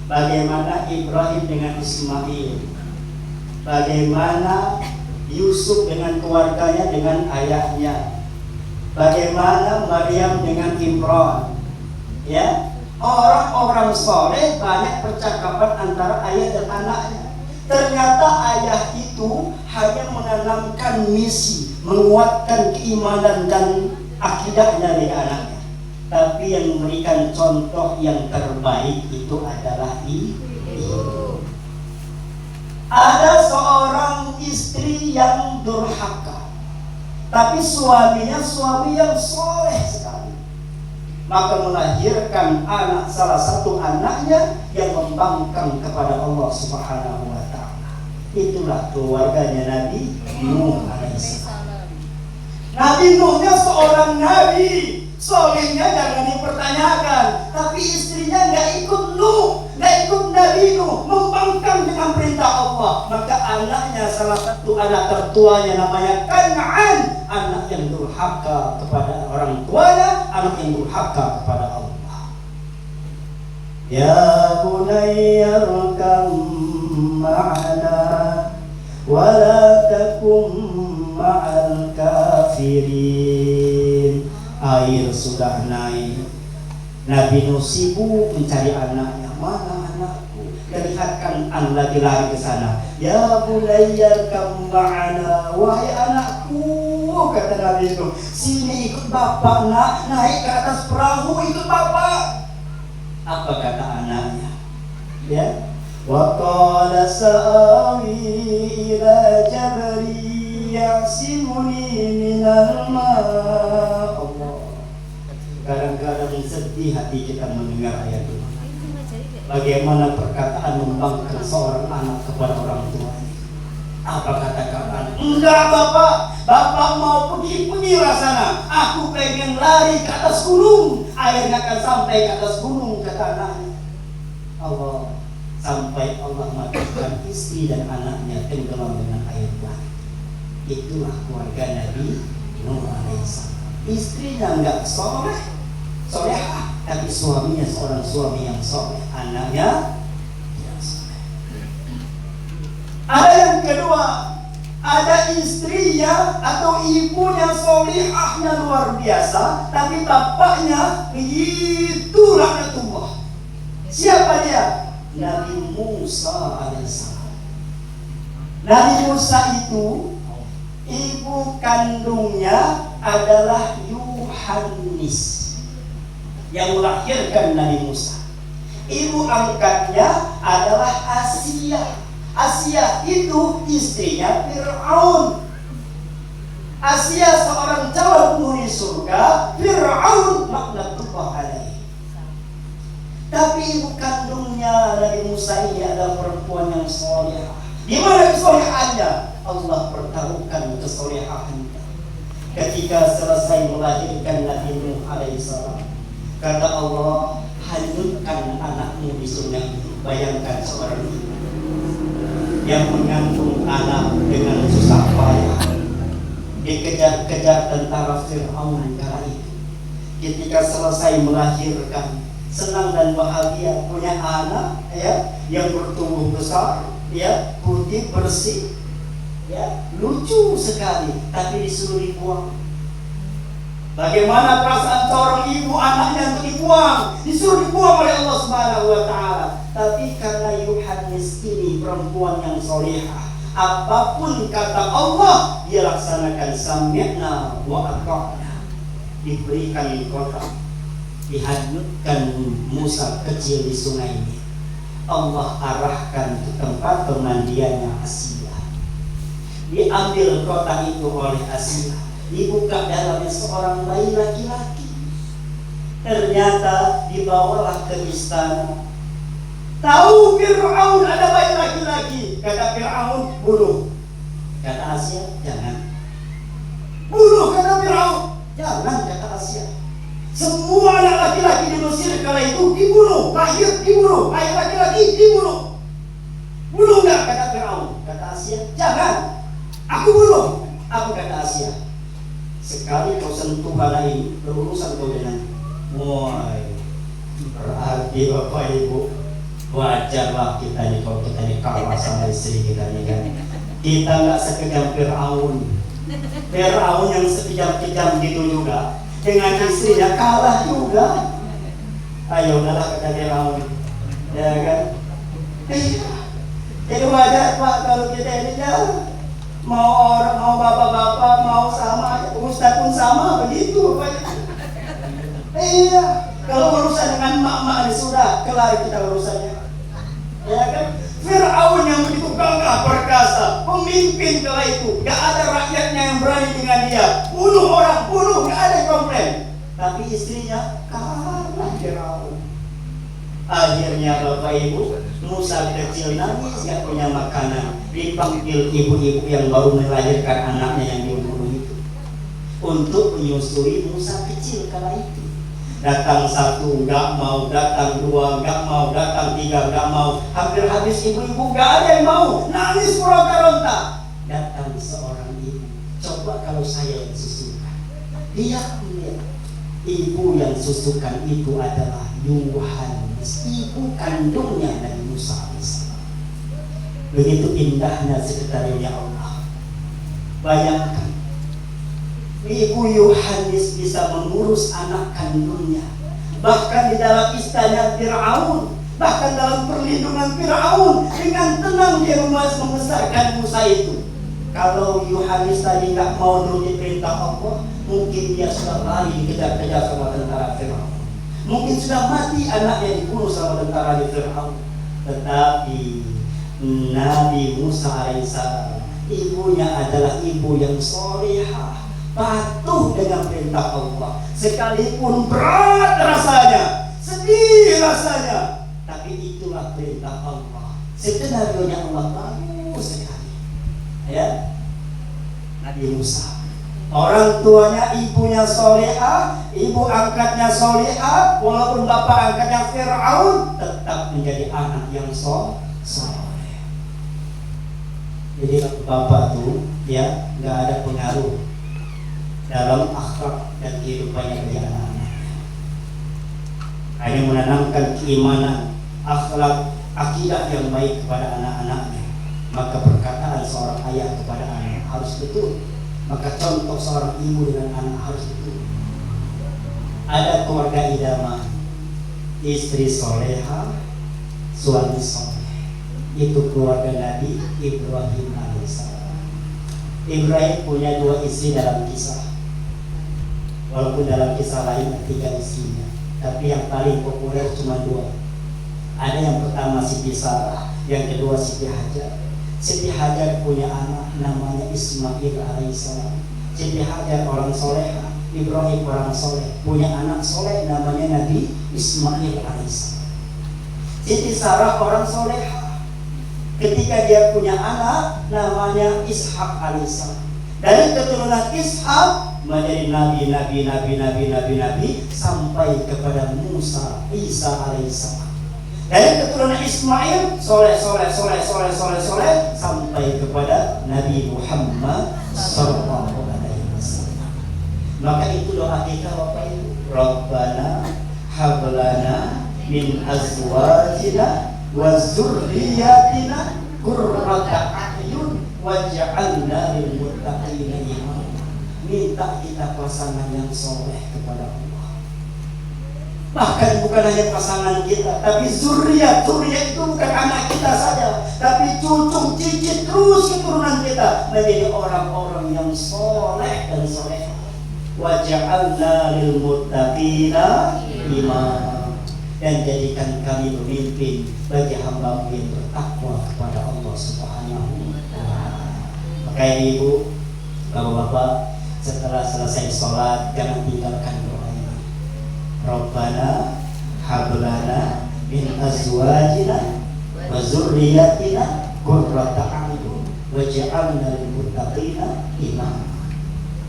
Speaker 4: bagaimana Ibrahim dengan Ismail, bagaimana Yusuf dengan keluarganya dengan ayahnya, bagaimana Maryam dengan Imran. Ya, orang-orang soleh banyak percakapan antara ayah dan anaknya. Ternyata ayah itu hanya menanamkan misi, menguatkan keimanan dan akidahnya dari anaknya. Tapi yang memberikan contoh yang terbaik itu adalah ibu. Ada seorang istri yang durhaka, tapi suaminya suami yang soleh sekali. Maka melahirkan anak, salah satu anaknya yang membangkang kepada Allah Subhanahu wa ta'ala. Itulah keluarganya Nabi Nuh alaihissalam. Nabi Nuhnya seorang nabi, solehnya jangan dipertanyakan. Tapi istrinya nggak ikut Nuh, nggak ikut Nabi Nuh, membangkang dengan perintah Allah. Maka anaknya, salah satu anak tertuanya namanya Kan'an, anak yang durhaka kepada orang tuanya, anak yang durhaka kepada Allah. Ya bunayya arkam ma'ana wa la takum ma'al kafirin. Air sudah naik. Nabi Nuh sibuk mencari anaknya. Mana anakku? Lihatkan anak lagi lari ke sana. Ya bunayya kam ma'ana, wahai anakku, kata Nabi Nuh, sini ikut bapak nak, naik ke atas perahu ikut bapak. Apa kata anaknya? Ya, wa qala sa'awi ila jabali ya'simuni minal ma'. Allah, kadang-kadang sedih hati kita mendengar ayat ini. Bagaimana perkataan membangkang seorang anak kepada orang tua. Apa kata-kata? Enggak bapak, bapak mau pergi-pergilah sana. Aku pengen lari ke atas gunung. Airnya akan sampai ke atas gunung, kata anaknya. Allah, sampai Allah matikan istri dan anaknya tenggelam dengan air bah. Itulah keluarga Nabi Nuh alaihissalam. Istrinya enggak solehah, tapi suaminya seorang suami yang soleh, anaknya tidak soleh. Ada yang kedua, ada istrinya atau ibunya solehahnya luar biasa, tapi bapaknya begitu laknatullah. Siapa dia? Nabi Musa alaihissalam. Nabi Musa itu ibu kandungnya adalah Yohanes yang melahirkan Nabi Musa. Ibu angkatnya adalah Asia. Asia itu istrinya Fir'aun. Asia seorang calon penghuni surga, Fir'aun laknatullah alaihi. Tapi ibu kandungnya Nabi Musa ini adalah perempuan yang solehah. Di mana kesolehannya? Allah pertaruhkan kesolehannya. Ketika selesai melahirkan Nabi Nuh alaihissalam, kata Allah, hanyutkan anakmu di sungai. Bayangkan seorang ibu yang mengandung anak dengan susah payah, dikejar-kejar tentara Fir'aun kala itu. Ketika selesai melahirkan, senang dan bahagia punya anak ya, yang bertumbuh besar ya, putih bersih ya, lucu sekali, tapi disuruh dibuang. Bagaimana perasaan seorang ibu anaknya untuk dibuang, disuruh dibuang oleh Allah Subhanahu wa taala. Tapi karena Yohanes ini perempuan yang solehah, apapun kata Allah dia laksanakan. Sami'na wa ata'na. Diberikan kota, dihanyutkan Musa kecil di sungai ini. Allah arahkan ke tempat pemandiannya Asia. Diambil kota itu oleh Asia, dibuka dalamnya seorang bayi laki-laki. Ternyata dibawalah ke istana. Tahu Fir'aun ada bayi laki-laki. Kata Fir'aun, bunuh. Kata Asia, jangan. Bunuh, kata Fir'aun. Jangan, kata Asia. Semua anak laki-laki di Mesir kala itu dibunuh. Lahir dibunuh, lahir laki-laki dibunuh. Bunuh enggak, kata Fir'aun. Kata Asia, jangan. Aku bunuh. Aku, kata Asia, sekali kau sentuh anak ini, berurusan kau dengan. Wah, berarti Bapak Ibu, wajarlah kita ini kalau kita ini kalah sama istri kita ini kan. Kita nggak sekejam Fir'aun. Fir'aun yang sekejam-kejam gitu juga, dengan istrinya kalah juga. Ayo udahlah, kata Fir'aun, ya kan. Jadi wajar Pak kalau kita ini ya, mau orang, mau bapak-bapak, mau sama, ustaz pun sama begitu Pak. Iya, kalau urusan dengan mak-mak ini sudah kelar kita urusannya. Ya kan? Fir'aun yang begitu gagah perkasa, pemimpin kala itu, gak ada rakyatnya yang berani dengan dia. Bunuh orang, bunuh, gak ada yang komplain. Tapi istrinya kalah Fir'aun. Akhirnya Bapak Ibu, Musa kecil nangis, gak punya makanan. Dipanggil ibu-ibu yang baru melahirkan anaknya yang dibunuh itu untuk menyusui Musa kecil kala itu. Datang satu nggak mau, datang dua nggak mau, datang tiga nggak mau, hampir habis ibu-ibu nggak ada yang mau, nangis meronta-ronta. Datang seorang ibu, coba kalau saya yang susukan. Lihat, ibu yang susukan itu adalah Yohanes, ibu kandungnya Nabi Musa alaihissalam. Begitu indahnya sekretariatnya Allah. Bayangkan, Ibu Yohanes bisa mengurus anak kandungnya, bahkan di dalam istana Fir'aun, bahkan dalam perlindungan Fir'aun, dengan tenang dia membesarkan Musa itu. Kalau Yohanes tadi nggak mau nuruti perintah Allah, mungkin dia sudah lari dikejar-kejar sama tentara Fir'aun. Mungkin sudah mati anaknya dibunuh sama tentara di Fir'aun. Tetapi Nabi Musa alaihissalam, ibunya adalah ibu yang solehah, patuh dengan perintah Allah. Sekalipun berat rasanya, sedih rasanya, tapi itulah perintah Allah. Skenario-nya Allah bagus sekali. Ya, Nabi Musa, orang tuanya, ibunya solehah, ibu angkatnya solehah, walaupun bapak angkatnya Fir'aun, tetap menjadi anak yang soleh. Jadi bapak tuh ya nggak ada pengaruh dalam akhlak dan kehidupannya bagi anak-anak. Hanya menanamkan keimanan, akhlak, akidah yang baik kepada anak-anaknya. Maka perkataan seorang ayah kepada anak harus betul. Maka contoh seorang ibu dengan anak harus betul. Ada keluarga idaman, istri soleha, suami soleh. Itu keluarga Nabi Ibrahim alaihissalam. Ibrahim punya 2 istri dalam kisah. Walaupun dalam kisah lain 3 istrinya, tapi yang paling populer cuma 2. Ada yang pertama Siti Sarah, yang kedua Siti Hajar. Siti Hajar punya anak namanya Ismail alaihissalam. Siti Hajar orang soleh, Ibrahim orang soleh, punya anak soleh namanya Nabi Ismail alaihissalam. Siti Sarah orang soleh, ketika dia punya anak namanya Ishak alaihissalam. Dari keturunan Ishak menjadi nabi sampai kepada Musa Isa alaihissalam. Dari keturunan Ismail soleh sampai kepada Nabi Muhammad sallallahu alaihi wasallam. Maka itu doa kita Bapak Ibu. Rabbana hablana min azwajina wa dzurriyyatina qurrata a'yun waj'alna lil muttaqina imama. Minta kita pasangan yang soleh kepada Allah. Bahkan bukan hanya pasangan kita, tapi zuriat itu bukan anak kita saja, tapi cucu, cicit, terus keturunan kita menjadi orang-orang yang soleh dan soleh. Waj'alna lil muttaqina imama. Dan jadikan kami pemimpin bagi hamba-Mu yang bertakwa kepada Allah Subhanahu wa ta'ala. Maka Ibu, Bapak-bapak, setelah selesai sholat jangan tinggalkan doa ini. Rabbana hablana min azwajina wa dzurriyyatina qurrata a'yun waj'alna lil muttaqina imama.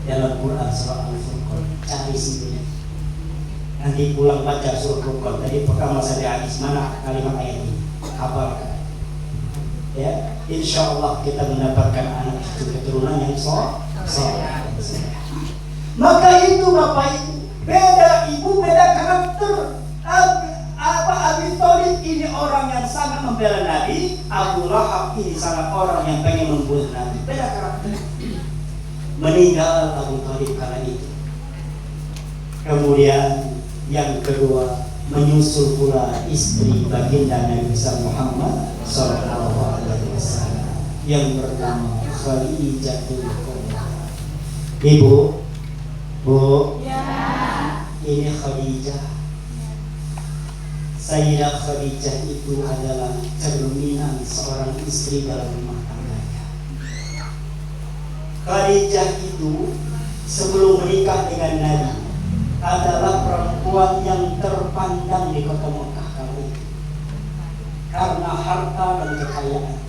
Speaker 4: Dalam Quran surah Al-Furqan, cari sendiri. Nanti pulang baca surah Al-Furqan. Tadi pertama saya hadis mana kalimat ayat ini? Hafalkan. Ya, insya Allah kita mendapatkan anak cucu keturunan yang soleh. Maka itu Bapak Ibu, beda ibu, beda karakter. Abi Thalib ini orang yang sangat membela Nabi. Abu Lahab ini sangat orang yang pengen membunuh Nabi. Beda karakter. Meninggal Abu Thalib kala itu. Kemudian yang kedua, menyusul pula istri baginda Nabi Muhammad sallallahu alaihi wasallam yang bernama Khadijatul Kubra. Ibu, Bu, ya. Ini Khadijah. Sayyidah Khadijah itu adalah cerminan seorang istri dalam rumah tangganya. Khadijah itu sebelum menikah dengan Nabi adalah perempuan yang terpandang di kota Mekah kali itu karena harta dan kekayaannya.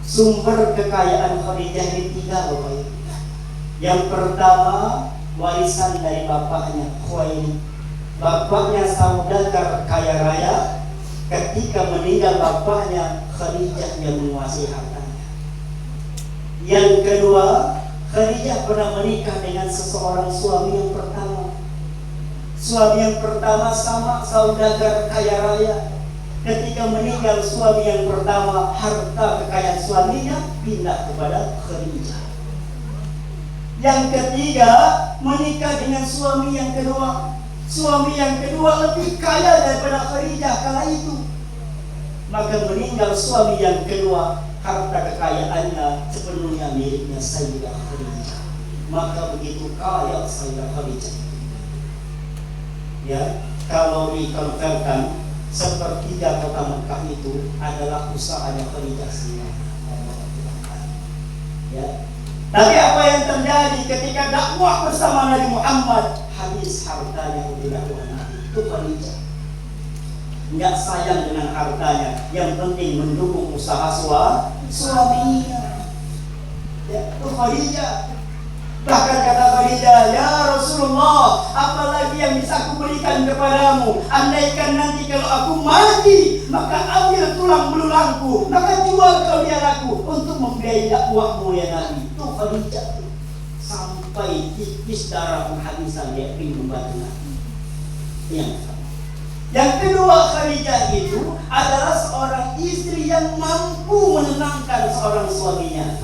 Speaker 4: Sumber kekayaan Khadijah ini 3 Bapak Ibu. Yang pertama, warisan dari bapaknya Khuwailid. Bapaknya saudagar kaya raya. Ketika meninggal bapaknya, Khadijah yang menguasai hartanya. Yang kedua, Khadijah pernah menikah dengan seseorang suami yang pertama. Suami yang pertama sama saudagar kaya raya. Ketika meninggal suami yang pertama, harta kekayaan suaminya pindah kepada Khadijah. Yang ketiga, menikah dengan suami yang kedua. Suami yang kedua lebih kaya daripada Khadijah kala itu. Maka meninggal suami yang kedua, harta kekayaannya sepenuhnya miliknya Sayyidah Khadijah. Maka begitu kaya Sayyidah Khadijah. Ya, kalau dikonvertkan, sepertiga kota Mekah itu adalah usahanya Khadijah sendiri. Ya. Tapi apa yang terjadi ketika dakwah bersama Nabi Muhammad, habis hartanya untuk dakwah Nabi. Itu Khadijah. Enggak sayang dengan hartanya, yang penting mendukung usaha suaminya. Ya, itu Khadijah. Bahkan kata Khadijah, "Ya Rasulullah, apalagi yang bisa aku berikan kepadamu? Andaikan nanti kalau aku mati, maka ambil tulang belulangku, maka jual kelebihan aku untuk membiayai dakwahmu ya Nabi." Itu Khadijah. Sampai tipis darah penghabisan dia ingin membantu Nabi. Yang kedua, Khadijah itu adalah seorang istri yang mampu menenangkan seorang suaminya.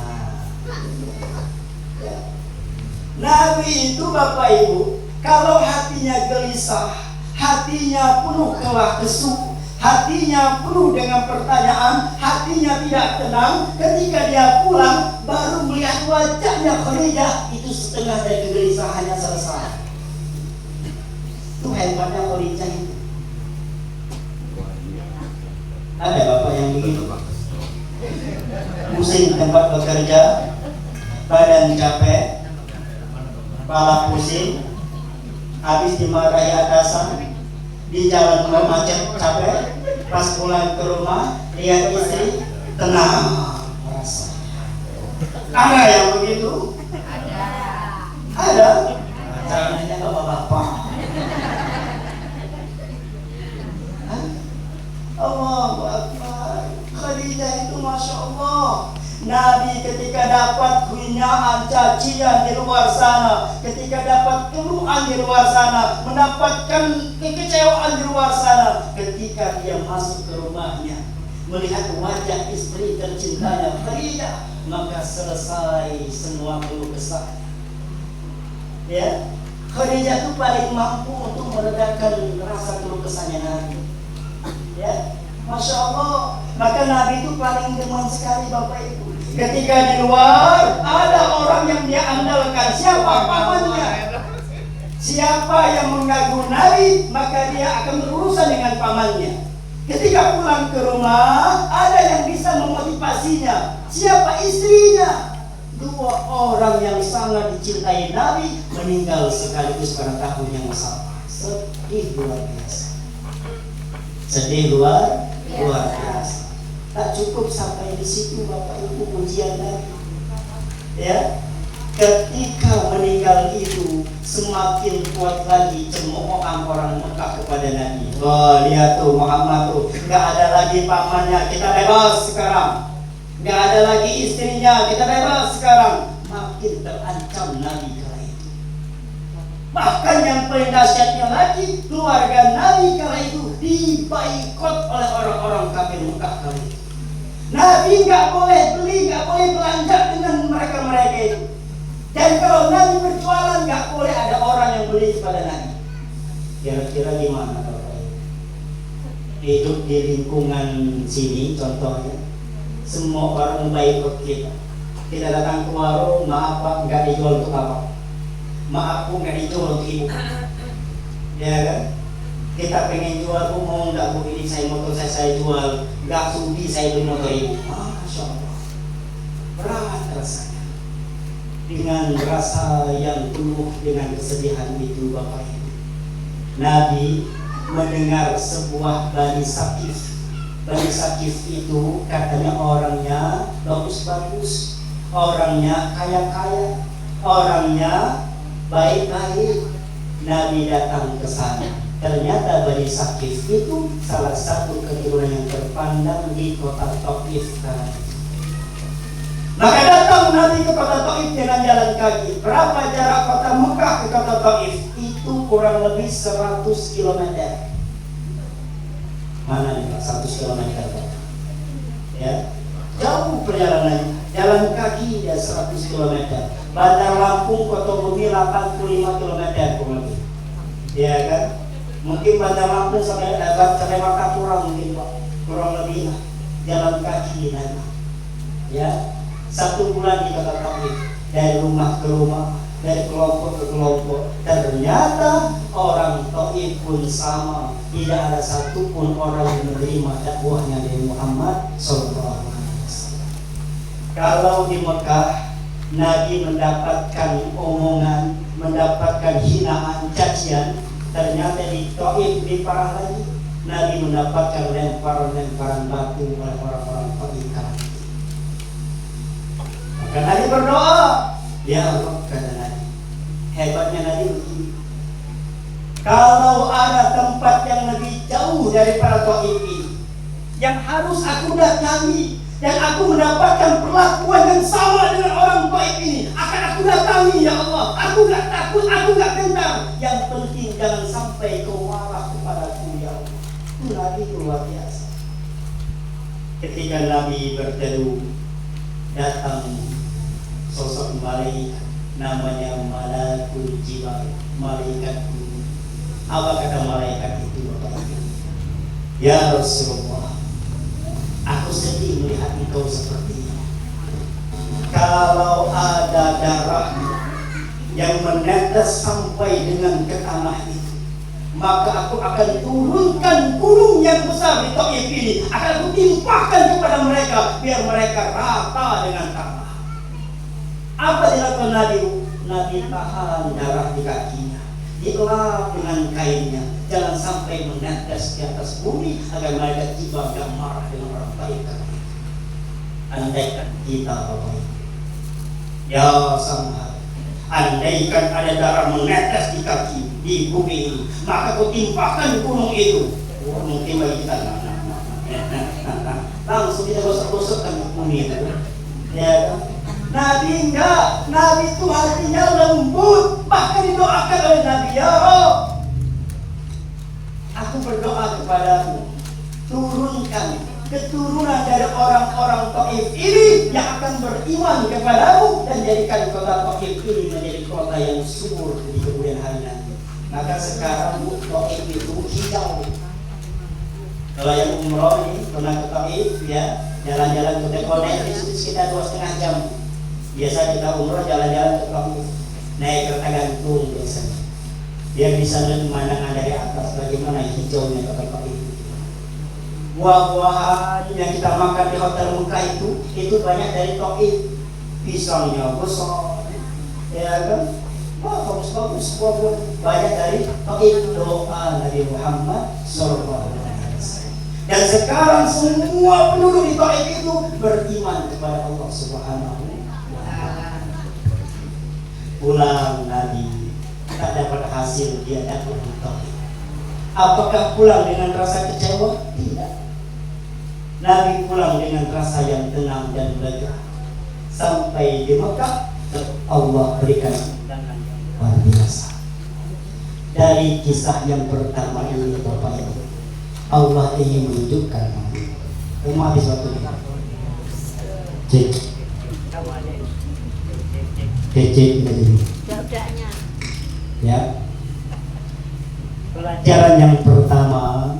Speaker 4: Nabi itu Bapak Ibu, kalau hatinya gelisah, hatinya penuh kelah kesuk, hatinya penuh dengan pertanyaan, hatinya tidak tenang, ketika dia pulang baru melihat wajahnya Khadijah, itu setengah dari kegelisahannya selesai. Itu hebatnya Khadijah itu. Ada Bapak yang begitu, pusing tempat bekerja, badan capek, kepala pusing, habis dimarahi atasan, di jalan macet capek, pas pulang ke rumah lihat istri tenang merasa. Ada yang begitu? Ada. Caranya bapak-bapak. Allahu Akbar. Khadijah itu Masya Allah. Nabi ketika dapat hinaan, cacian di luar sana, ketika dapat keluhan di luar sana, mendapatkan kekecewaan di luar sana, ketika dia masuk ke rumahnya, melihat wajah istri tercintanya Khadijah, maka selesai semua keluh kesah. Ya, Khadijah itu paling mampu untuk meredakan rasa keluh kesahnya Nabi. Ya, Masya Allah. Maka Nabi itu paling demen sekali Bapak Ibu. Ketika di luar ada orang yang dia andalkan, siapa pamannya. Siapa yang mengganggu Nabi, maka dia akan berurusan dengan pamannya. Ketika pulang ke rumah, ada yang bisa memotivasinya. Siapa istrinya? Dua orang yang sangat dicintai Nabi meninggal sekaligus pada tahun yang sama. Sedih luar biasa. Sedih luar biasa. Tak cukup sampai di situ Bapak Ibu ujian Nabi. Ya, ketika meninggal itu semakin kuat lagi cemoohan orang Mekah kepada Nabi. Wah, lihat tuh Muhammad tuh, nggak ada lagi pamannya, kita bebas sekarang. Nggak ada lagi istrinya, kita bebas sekarang. Makin terancam Nabi kala itu. Bahkan yang paling dahsyatnya lagi, keluarga Nabi kala itu diboikot oleh orang-orang kafir Mekah kala itu. Nabi nggak boleh beli, nggak boleh belanja dengan mereka itu. Dan kalau Nabi berjualan nggak boleh ada orang yang beli kepada Nabi. Kira-kira gimana Bapak Ibu? Hidup di lingkungan sini contohnya, semua orang memboikot kita. Kita datang ke warung, maaf Pak, nggak dijual untuk apa? Maaf Bu, nggak dijual untuk Ibu. Ya kan? Kita pengen jual, Bu, mau nggak Bu, ini saya motor saya jual, nggak sudi saya beli motor Ibu. Masya Allah, berat rasanya. Dengan rasa yang penuh dengan kesedihan itu Bapak Ibu, Nabi mendengar sebuah Bani Sakif. Bani Sakif itu katanya orangnya bagus-bagus, orangnya kaya-kaya, orangnya baik-baik. Nabi datang ke sana. Ternyata Bani Sakif itu salah satu keturunan yang terpandang di kota Taif. Maka datang Nabi ke kota Taif dengan jalan kaki. Berapa jarak kota Mekah ke kota Taif? Itu kurang lebih 100 km. Mana nih Pak? 100 km Pak. Ya, jauh perjalanannya. Jalan kaki ya 100 km. Bandar Lampung Kota Bumi 85 km kurang lebih. Ya kan? Mungkin Bandar Lampung sampai Makapura mungkin Pak. Kurang lebih lah. Jalan kaki nanti. Ya, 1 bulan di Kota Taif. Dari rumah ke rumah, dari kelompok ke kelompok. Ternyata orang Taif pun sama. Tidak ada satupun orang yang menerima dakwahnya dari Muhammad SAW. Kalau di Mekah Nabi mendapatkan omongan, mendapatkan hinaan, cacian, ternyata di Taif lebih parah lagi. Nabi mendapatkan lemparan-lemparan batu oleh orang-orang Taif. Maka Nabi berdoa, ya Allah, kata Nabi, hebatnya Nabi begini. Kalau ada tempat yang lebih jauh daripada Taif ini, yang harus aku datangi dan aku mendapatkan perlakuan yang sama dengan orang Taif ini, akan aku datangi ya Allah. Aku gak takut, aku gak gentar. Yang penting jangan sampai kau marah kepadaku ya Allah. Itu Nabi luar biasa. Ketika Nabi berteduh, datang sosok malaikat namanya Malakul Jibal, malaikat gunung. Apa kata malaikat itu Bapak? Ya Rasulullah, aku sedih melihat engkau seperti ini. Kalau ada darah yang menetes sampai dengan ke tanah itu, maka aku akan turunkan gunung yang besar di Taif ini, akan aku timpahkan kepada mereka biar mereka rata dengan tanah. Apa dilakukan Nabi? Nabi tahan darah di kakinya, dielap dengan kainnya, jangan sampai menetes di atas bumi agar mereka tiba dan marah dengan orang baik. Andaikan kita Bapak Ibu, ya sama, andaikan ada darah menetes di kaki di bumi ini, maka kau timpahkan gunung itu. Mungkin bagi kita langsung kita gosok-gosokkan bumi itu. Ya kan? Nabi enggak, Nabi itu hatinya lembut, bahkan didoakan oleh Nabi, ya Allah, aku berdoa kepadamu, turunkan keturunan dari orang-orang Taif ini yang akan beriman kepadamu dan jadikan kota Taif ini menjadi kota yang subur di kemudian hari nanti. Maka sekarang Taif itu hijau. Kalau yang umroh ini pernah ke Taif ya, jalan-jalan ke Konek itu sekitar 2,5 jam. Biasa kita umroh jalan-jalan ke Taif, naik kereta gantung biasanya. Dia bisa melihat pemandangan dari atas bagaimana hijaunya kota Taif. Buah-buahan yang kita makan di hotel Mekah itu banyak dari Taif. Pisangnya besar, ya kan? Wah, bagus-bagus buah-buah banyak dari Taif. Doa Nabi Muhammad SAW. Dan sekarang semua penduduk di Taif itu beriman kepada Allah Subhanahu wa Ta'ala. Pulang Nabi tak dapat hasil, dia dapat di Taif. Apakah pulang dengan rasa kecewa? Tidak. Nabi pulang dengan rasa yang tenang dan lega. Sampai di Mekah, Allah berikan undangan yang luar biasa. Dari kisah yang pertama ini Bapak Ibu, Allah ingin menunjukkan rumah habis waktu ini. Cek ini. Ya. Pelajaran yang pertama,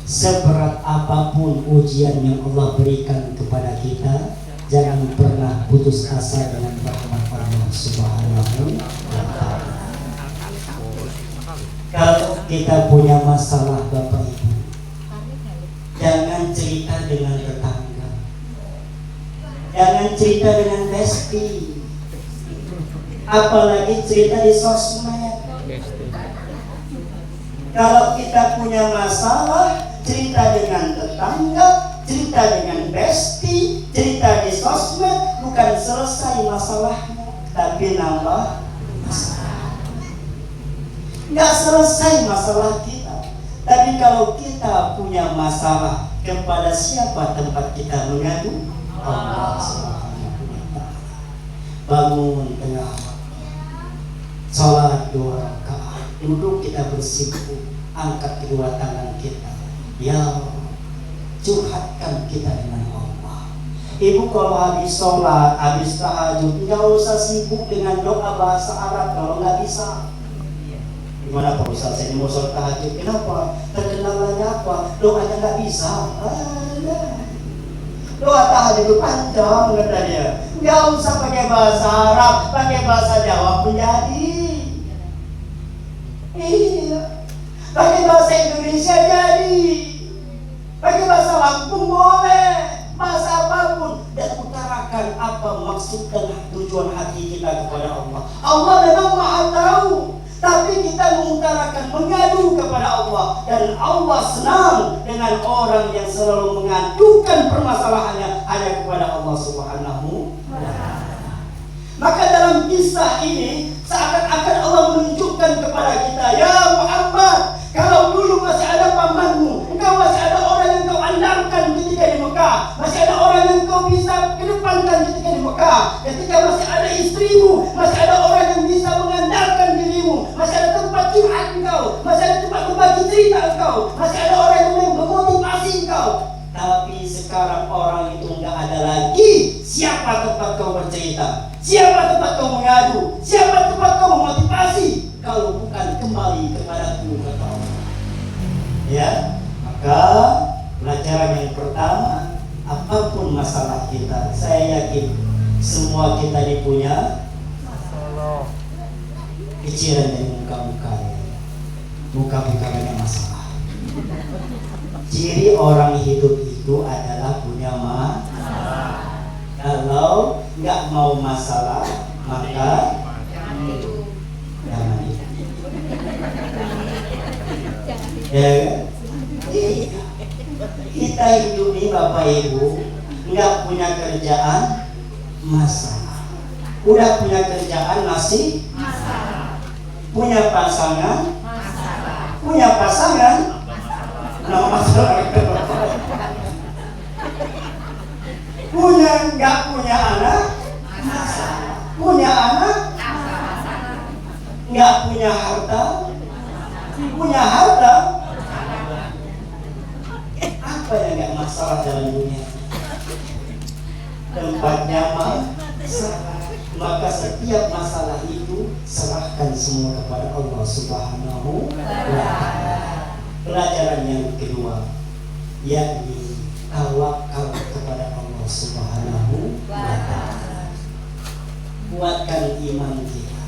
Speaker 4: seberat apapun ujian yang Allah berikan kepada kita, jangan pernah putus asa dengan rahmat Allah Subhanahu wa Ta'ala. Kalau kita punya masalah Bapak Ibu, jangan cerita dengan tetangga, jangan cerita dengan besti, apalagi cerita di sosmed. Kalau kita punya masalah, cerita dengan tetangga, cerita dengan besti, cerita di sosmed, bukan selesai masalahnya, tapi nambah masalah. Nggak selesai masalah kita. Tapi kalau kita punya masalah, kepada siapa tempat kita mengadu? Allah Subhanahu wa Ta'ala. Bangun tengah malam, salat 2 rakaat, duduk kita bersimpuh, angkat kedua tangan kita, Ya, curhatkan kita dengan Allah. Ibu kalau habis sholat, habis tahajud, nggak usah sibuk dengan doa bahasa Arab kalau nggak bisa. Gimana Pak Ustaz, saya mau sholat tahajud, kenapa? Terkenalnya apa? Doanya nggak bisa. Doa tahajud itu panjang katanya. Nggak usah pakai bahasa Arab, pakai bahasa Jawa pun jadi. Iya. Pakai bahasa Indonesia jadi. Pakai bahasa Lampung boleh. Bahasa apapun. Dan utarakan apa maksud dan tujuan hati kita kepada Allah. Allah memang Maha tahu. Tapi kita mengutarakan, mengadu kepada Allah. Dan Allah senang dengan orang yang selalu mengadukan permasalahannya hanya kepada Allah Subhanahu wa ta'ala. Maka dalam kisah ini seakan-akan Allah menunjukkan kepada kita, ya Muhammad, kalau dulu masih ada pamanmu, engkau masih ada orang yang kau andalkan ketika di Mekah, masih ada orang yang kau bisa kedepankan ketika di Mekah, ketika masih ada istrimu, masih ada orang yang bisa mengandalkan dirimu, masih ada tempat curhat engkau, masih ada tempat berbagi cerita engkau, masih ada orang yang memotivasi engkau. Tapi sekarang orang itu enggak ada lagi. Siapa tempat kau bercerita? Siapa tempat kau mengadu? Siapa tempat kau memotivasi? Kalau bukan kembali kepadaku, kata Allah. Ya, maka pelajaran yang pertama, apapun masalah kita, saya yakin semua kita ini punya masalah. Kecilan dari muka-muka, muka-muka banyak masalah. Ciri orang hidup itu adalah punya masalah. Kalau nggak mau masalah, maka jangan hidup. Ya, kita hidup nih Bapak Ibu, nggak punya kerjaan, masalah. Udah punya kerjaan, masih masalah. Punya pasangan, masalah. Punya pasangan, no masalah. Punya nggak punya anak, masalah. Punya anak, nggak punya harta, punya harta. Apa yang nggak masalah dalam dunia? Tempatnya masalah. Maka setiap masalah itu serahkan semua kepada Allah Subhanahu wa ta'ala. Pelajaran yang kedua, yakni tawakal kepada Allah Subhanahu wa ta'ala. Kuatkan iman kita,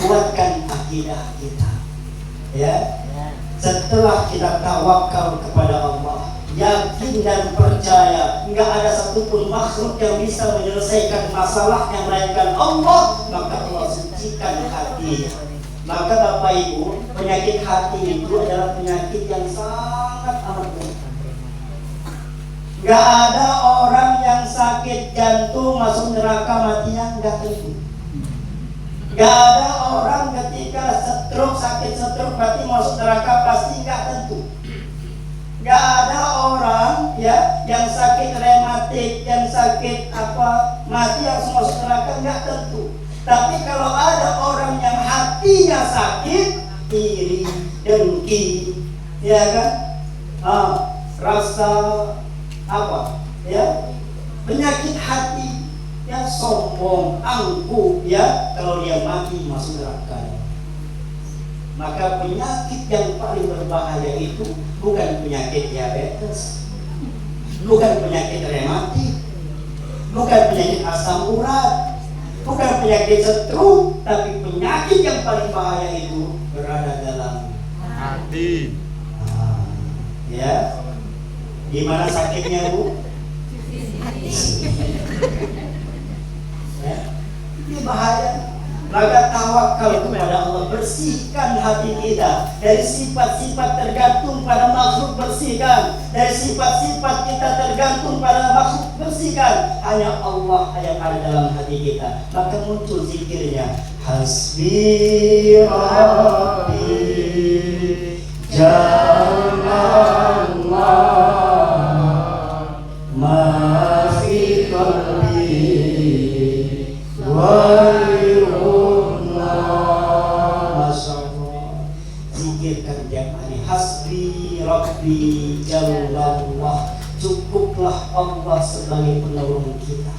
Speaker 4: kuatkan akidah kita. Ya, setelah kita tawakal kepada Allah, yakin dan percaya nggak ada satupun makhluk yang bisa menyelesaikan masalahnya melainkan Allah, maka Allah sucikan hatinya. Maka Bapak Ibu, penyakit hati itu adalah penyakit yang sangat amat berat. Nggak ada orang yang sakit jantung masuk neraka matinya, nggak tentu. Nggak ada orang ketika stroke, sakit stroke mati masuk neraka, pasti nggak tentu. Nggak ada orang ya yang sakit rematik, yang sakit apa mati langsung masuk neraka, nggak tentu. Tapi kalau ada orang yang hatinya sakit, iri, dengki, ya kan, rasa apa, ya, penyakit hati, ya, sombong, angkuh, ya, kalau dia mati masuk neraka. Maka penyakit yang paling berbahaya itu bukan penyakit diabetes, bukan penyakit rematik, bukan penyakit asam urat, bukan penyakit stroke, tapi penyakit yang paling bahaya itu berada dalam hati. Ya, di mana sakitnya Bu? Ya, ini bahaya. Maka tawakal kepada Allah, bersihkan hati kita dari sifat-sifat tergantung pada makhluk, bersihkan dari sifat-sifat kita tergantung pada makhluk, bersihkan. Hanya Allah yang ada dalam hati kita. Maka muncul zikirnya, Hasbi Rabbi Jalallah ma fi qalbi ghairullah. Masya Allah, zikirkan tiap hari, Hasbi Hasbi Rabbi Jallallah, cukuplah Allah sebagai penolong kita.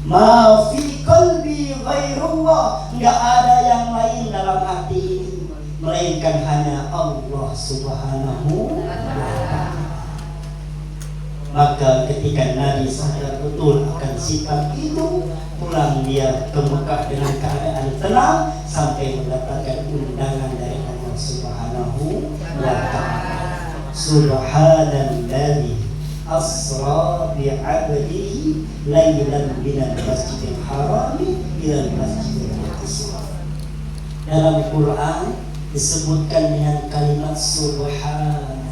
Speaker 4: Ma fi qalbi ghairullah, enggak ada yang lain dalam hati ini melainkan hanya Allah Subhanahu wa ta'ala. Maka ketika Nabi sadar betul akan sikap itu, pulang dia ke Mekah dengan keadaan tenang sampai mendapatkan undangan dari Allah Subhanahu wa ta'ala. Subhanalladzi asra bi'abdihi lailan minal masjidil harami ilal masjidil aqsa. Dalam Quran disebutkan dengan kalimat subhana.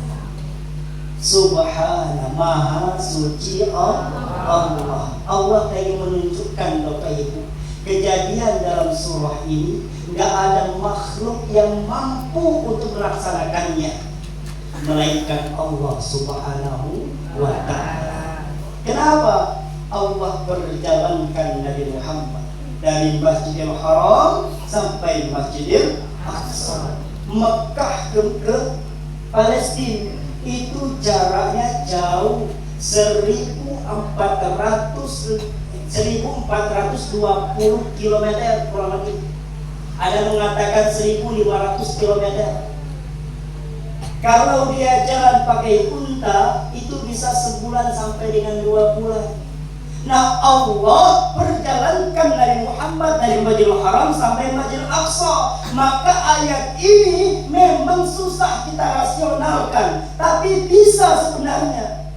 Speaker 4: Subhana, maha suci Allah. Allah ingin menunjukkan Bapak Ibu, kejadian dalam surah ini enggak ada makhluk yang mampu untuk melaksanakannya melainkan Allah Subhanahu wa ta'ala. Kenapa Allah perjalankan Nabi Muhammad dari Masjidil Haram sampai Masjidil Aqsa? Mekah ke Palestina itu jaraknya jauh 1420 km kurang lebih. Ada mengatakan 1500 km. Kalau dia jalan pakai unta itu bisa sebulan sampai dengan 2 bulan. Nah, Allah perjalankan Nabi Muhammad dari Masjidil Haram sampai Masjidil Aqsa. Maka ayat ini memang susah kita rasionalkan, tapi bisa sebenarnya.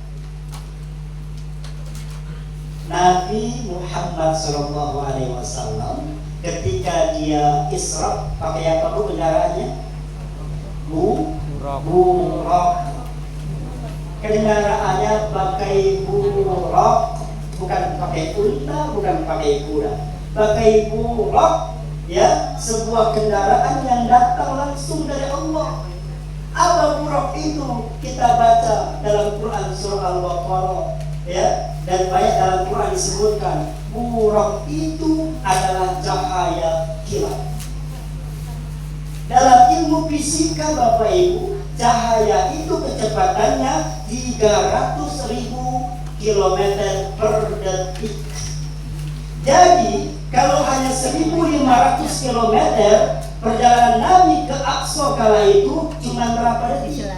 Speaker 4: Nabi Muhammad SAW ketika dia Isra pakai apa bu kendaraannya? Burak. Kendaraannya pakai burak, bukan pakai unta, bukan pakai kuda, pakai burak, ya, sebuah kendaraan yang datang langsung dari Allah. Apa burak itu? Kita baca dalam Quran surah Al-Baqarah, ya, dan banyak dalam Quran disebutkan burak itu adalah cahaya kilat. Dalam ilmu fisika Bapak Ibu, cahaya itu kecepatannya 300.000 km per detik. Jadi kalau hanya 1.500 km, perjalanan Nabi ke Aqsa kala itu cuma berapa detik?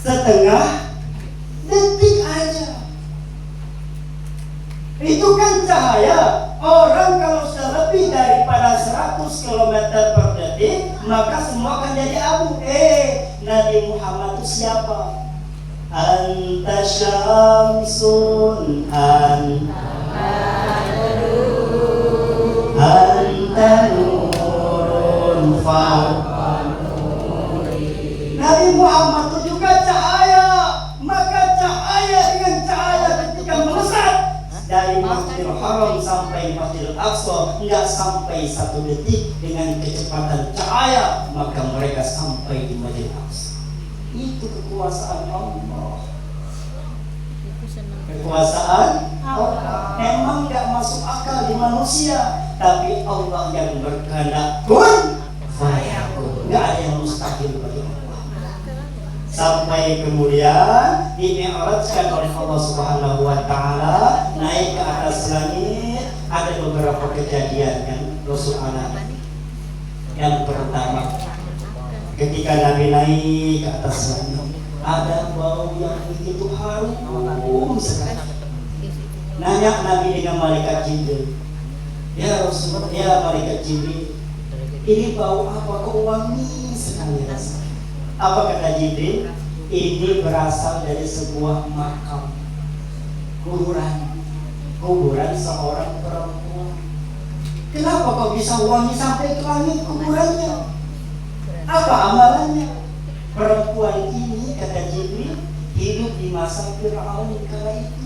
Speaker 4: Setengah detik aja. Itu kan cahaya. Orang kalau sudah lebih daripada 100 km per detik, maka semua akan jadi abu. Nabi Muhammad itu siapa? Anta syamsun anta nurun fawqa nuri. Nabi Muhammad itu juga cahaya. Maka cahaya dengan cahaya ketika melesat dari Masjidil Haram sampai Masjidil Aqsa enggak sampai 1 detik dengan kecepatan cahaya, maka mereka sampai di Masjidil Aqsa. Itu kekuasaan Allah. Kekuasaan Allah memang enggak masuk akal di manusia, tapi Allah yang berkehendak kun fayakun. Enggak ada yang mustahil bagi Allah. Sampai kemudian dimi'rajkan oleh Allah Subhanahu wa ta'ala, naik ke atas langit. Ada beberapa kejadian yang Rasul alami. Yang pertama, ketika Nabi naik ke atas langit, ada bau yang begitu harum sekali. Nanya Nabi dengan malaikat Jibril, ya Rasulullah, ya malaikat Jibril, ini bau apa kok wangi sekali rasanya? Apa kata Jibril? Ini berasal dari sebuah makam, kuburan seorang perempuan. Kenapa kok bisa wangi sampai ke langit kuburannya? Apa amalannya? Perempuan ini, kata Jibril, hidup di masa Fir'aun kala itu.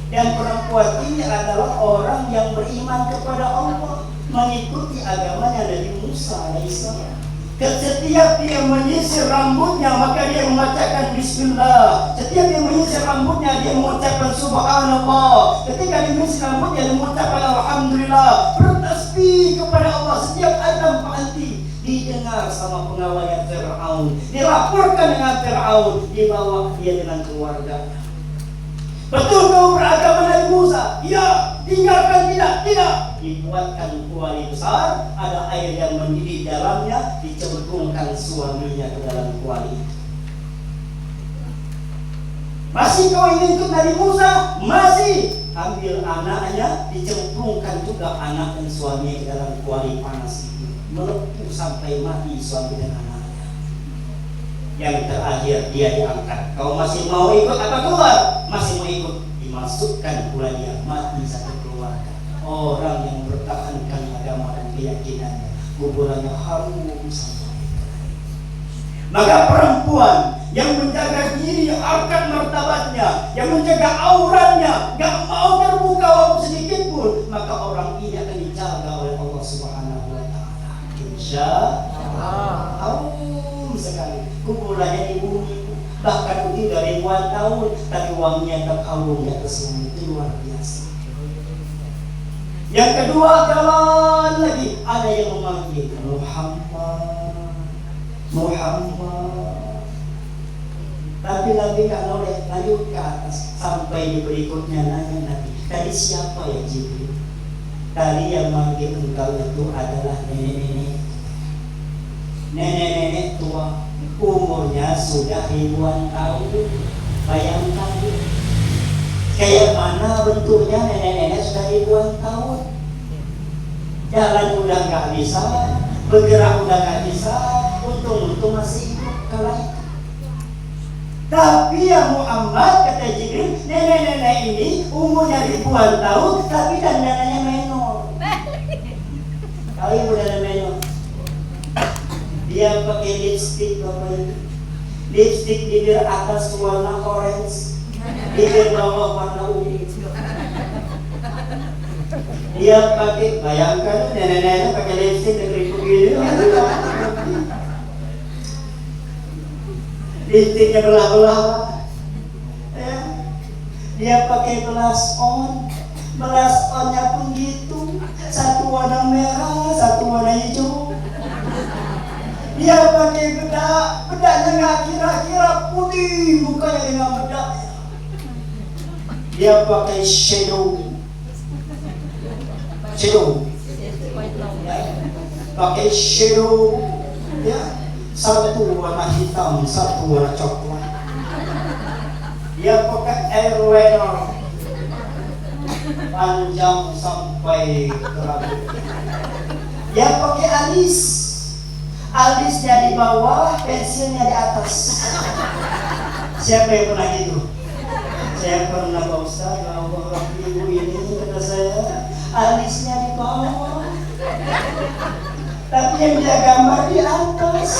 Speaker 4: Dan perempuan ini adalah orang yang beriman kepada Allah, mengikuti agamanya Nabi Musa alaihissalam. Setiap dia menyisir rambutnya, maka dia membacakan Bismillah. Setiap dia menyisir rambutnya, dia mengucapkan Subhanallah. Ketika dia menyisir rambutnya, dia mengucapkan Alhamdulillah. Bertasbih kepada Allah. Setiap adab anti didengar dengar sama pengawalnya Fir'aun, dilaporkan dengan Fir'aun, dibawa dia dengan keluarganya. Betul kau beragama Nabi Musa? Ya. Tinggalkan tidak? Tidak. Dibuatkan kuali besar, ada air yang mendidih dalamnya, dicemplungkan suaminya ke dalam kuali. Masih kau ingin ikut Nabi Musa? Masih. Ambil anaknya, dicemplungkan juga anak dan suaminya ke dalam kuali panas itu, melepuh sampai mati suami dan anaknya. Yang terakhir dia diangkat. Kau masih mau ikut apa keluar? Masih mau ikut, dimasukkan pula dia, mati satu keluarga. Orang yang bertahankan agama dan keyakinannya, kuburannya harum sampai. Maka perempuan yang menjaga diri, harkat martabatnya, yang menjaga auratnya, gak mau terbuka walaupun sedikit pun, maka orang ini akan dijaga oleh Allah Subhanahu wa Ta'ala. Insya Allah. Harum sekali. Kuburannya di bumi, bahkan itu dari ribuan tahun, tapi wanginya tetap harum di atas bumi. Itu luar biasa. Yang kedua, jalan lagi, ada yang memanggil Muhammad, Muhammad. Tapi Nabi gak noleh, lanjut ke atas sampai di berikutnya nanya Nabi, tadi siapa ya Jibril? Tadi yang manggil engkau itu adalah nenek-nenek tua, umurnya sudah ribuan tahun. Bayangkan kayak mana bentuknya nenek-nenek sudah ribuan tahun. Jalan udah gak bisa, bergerak udah gak bisa, untung-untung masih hidup kala itu. Tapi ya Muhammad, kata Jibril, nenek-nenek ini umurnya ribuan tahun, tapi dandanannya menor. Tahu ibu dandan menor? Dia pakai lipstick Bapak Ibu. Lipstick bibir atas warna orange, bibir bawah warna ungu. Dia pakai, bayangkan nenek-nenek pakai lipstick dari begini. Lipstiknya belah-belah. Ya. Dia pakai blush on. Blush onnya pun gitu. Satu warna merah, satu warna hijau. Dia pakai bedak. Bedaknya nggak kira-kira putih mukanya dengan bedaknya. Dia pakai shadow. Shadow. Ya. Pakai shadow. Ya. Satu warna hitam, satu warna coklat. Dia pakai eyeliner panjang sampai ke rambut. Dia pakai alis, alisnya di bawah, pensilnya di atas. Siapa yang pernah gitu? Saya pernah Pak Ustaz, bahwa ibu ini kata saya, alisnya di bawah, tapi yang dia gambar di atas.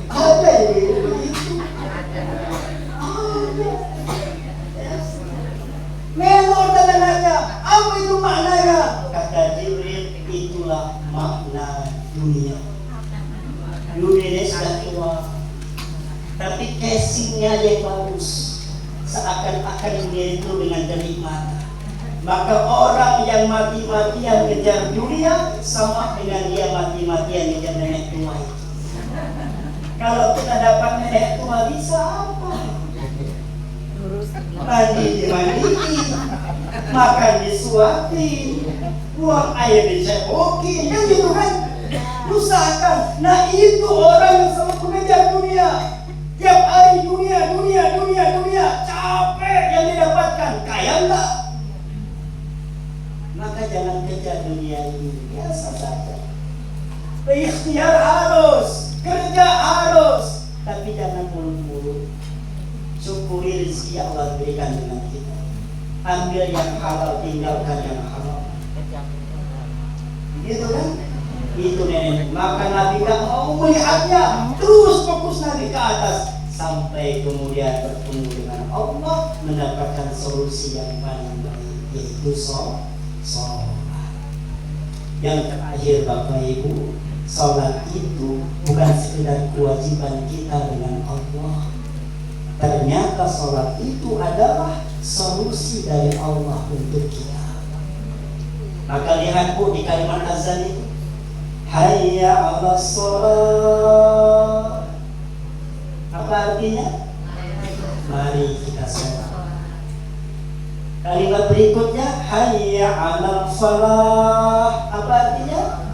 Speaker 4: Ada yang begitu. Menor dandanannya. Apa itu maknanya? Kata Jibril, itulah makna dunia. Dunia ini sudah tua, tapi casingnya yang bagus, seakan-akan dia itu dengan kenikmatan. Maka orang yang mati-matian ngejar dunia sama dengan dia mati-matian ngejar nenek tua itu. Kalau kita dapat nenek tua bisa apa? Mandi dimandiin, makan disuapin, buang air dicebokin, kan gitu kan? Usahakan. Nah itu orang yang selalu mengejar dunia. Tiap hari dunia, capek yang didapatkan, kaya enggak? Maka jangan kejar dunia ini, biasa saja. Berikhtiar harus, kerja harus, tapi jangan muluk-muluk. Syukuri rezeki yang Allah berikan dengan kita. Ambil yang halal, tinggalkan yang haram. Gitu kan? Itu nenek. Maka Nabi gak mau melihatnya, terus fokus Nabi ke atas sampai kemudian bertemu dengan Allah, mendapatkan solusi yang paling baik, yaitu sholat. Yang terakhir Bapak Ibu, sholat itu bukan sekedar kewajiban kita dengan Allah. Ternyata sholat itu adalah solusi dari Allah untuk kita. Maka lihat Bu di kalimat azan itu, hayya 'alas shalah. Apa artinya? Mari kita sholat. Kalimat berikutnya hayya 'alal falah. Apa artinya?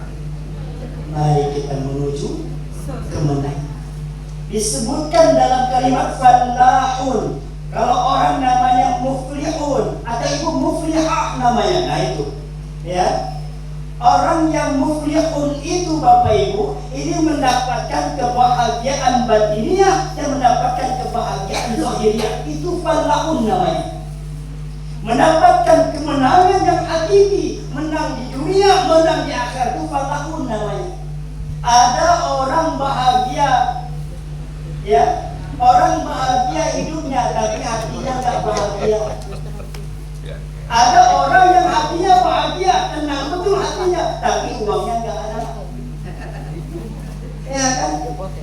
Speaker 4: Mari kita menuju kemenangan. Disebutkan dalam kalimat falahun. Kalau orang namanya muflihun atau ibu muflihah namanya, nah itu ya. Orang yang muflihun itu Bapak Ibu ini mendapatkan kebahagiaan batiniah dan mendapatkan kebahagiaan zahiriah. Itu falahun namanya. Mendapatkan kemenangan yang hakiki, menang di dunia, menang di akhirat, itu falahun namanya. Ada orang bahagia, ya, orang bahagia hidupnya tapi hatinya nggak bahagia. Ada orang yang hatinya bahagia, tenang betul hatinya, tapi uangnya nggak ada. Ya kan?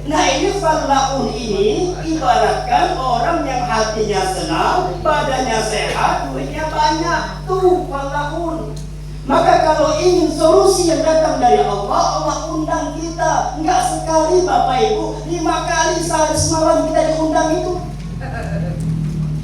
Speaker 4: Nah ini falahun ini ibaratkan orang yang hatinya senang, badannya sehat, duitnya banyak, tuh falahun. Maka kalau ingin solusi yang datang dari Allah, Allah undang kita. Enggak sekali Bapak Ibu, 5 kali sehari semalam kita diundang itu.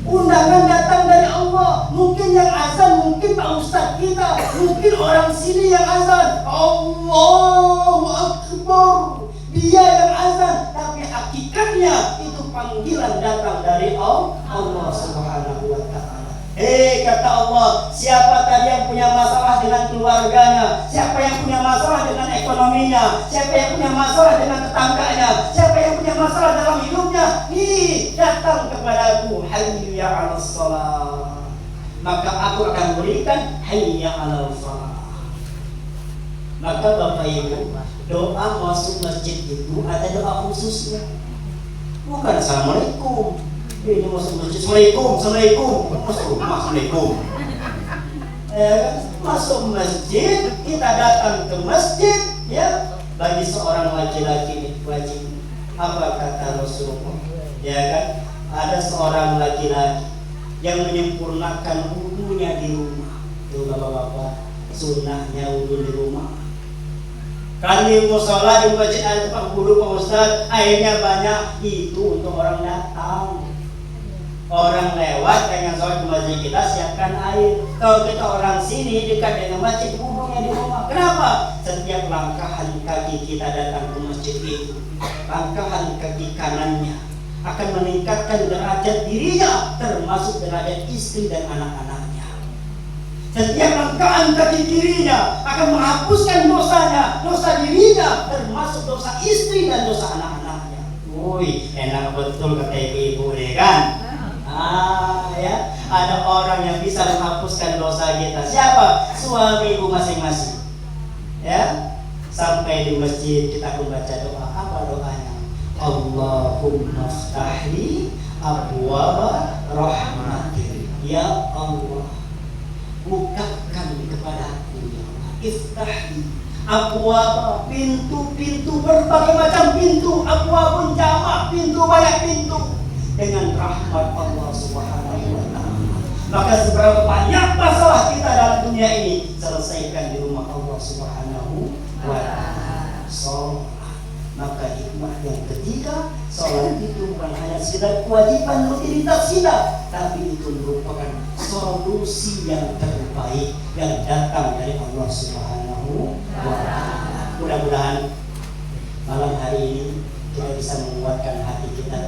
Speaker 4: Undangan datang dari Allah. Mungkin yang azan, mungkin Pak Ustadz kita, mungkin orang sini yang azan. Allahu Akbar. Dia yang azan, tapi hakikatnya itu panggilan datang dari Allah Subhanahu wa Ta'ala. Kata Allah, siapa tadi yang punya masalah dengan keluarganya, siapa yang punya masalah dengan ekonominya, siapa yang punya masalah dengan tetangganya, siapa yang punya masalah dalam hidupnya, nih datang kepadaku, hayya 'alas shalah, maka aku akan berikan hayya 'alal falah. Maka Bapak Ibu, doa masuk masjid itu ada doa khususnya, bukan assalamualaikum. Ini masuk masjid, assalamualaikum, masuk rumah, assalamualaikum. Masuk masjid, kita datang ke masjid, ya. Bagi seorang laki-laki wajib. Apa kata Rasulullah? Ya kan? Ada seorang laki-laki yang menyempurnakan wudunya di rumah. Tuh bapak-bapak, sunnahnya wudu di rumah. Kali musola di masjid ada tempat wudu Pak Ustaz, airnya banyak, itu untuk orang datang. Orang lewat pengen sholat di masjid kita, siapkan air. Kalau kita orang sini dekat dengan masjid, wudunya di rumah. Kenapa? Setiap langkahan kaki kita datang ke masjid itu, langkahan kaki kanannya akan meningkatkan derajat dirinya, termasuk derajat istri dan anak-anaknya. Setiap langkahan kaki dirinya akan menghapuskan dosanya, dosa dirinya, termasuk dosa istri dan dosa anak-anaknya. Wih, enak betul kata ibu-ibu nih kan? Ya, ada orang yang bisa menghapuskan dosa kita. Siapa? Suami ibu masing-masing. Ya, sampai di masjid kita membaca doa. Apa doanya? Allahumma ftahli abwaba rahmatik. Ya Allah, bukakan kepadaku ya Allah. Iftahli abwaba, pintu-pintu, berbagai macam pintu. Abwabun jamak, pintu, banyak pintu. Dengan rahmat Allah Subhanahu wa Ta'ala. Maka seberapa banyak masalah kita dalam dunia ini, selesaikan di rumah Allah Subhanahu wa Ta'ala. Sholat. Maka hikmah yang ketiga, sholat itu bukan hanya sekedar kewajiban rutinitas kita, tapi itu merupakan solusi yang terbaik yang datang dari Allah Subhanahu wa Ta'ala. Mudah-mudahan malam hari ini kita bisa menguatkan hati kita,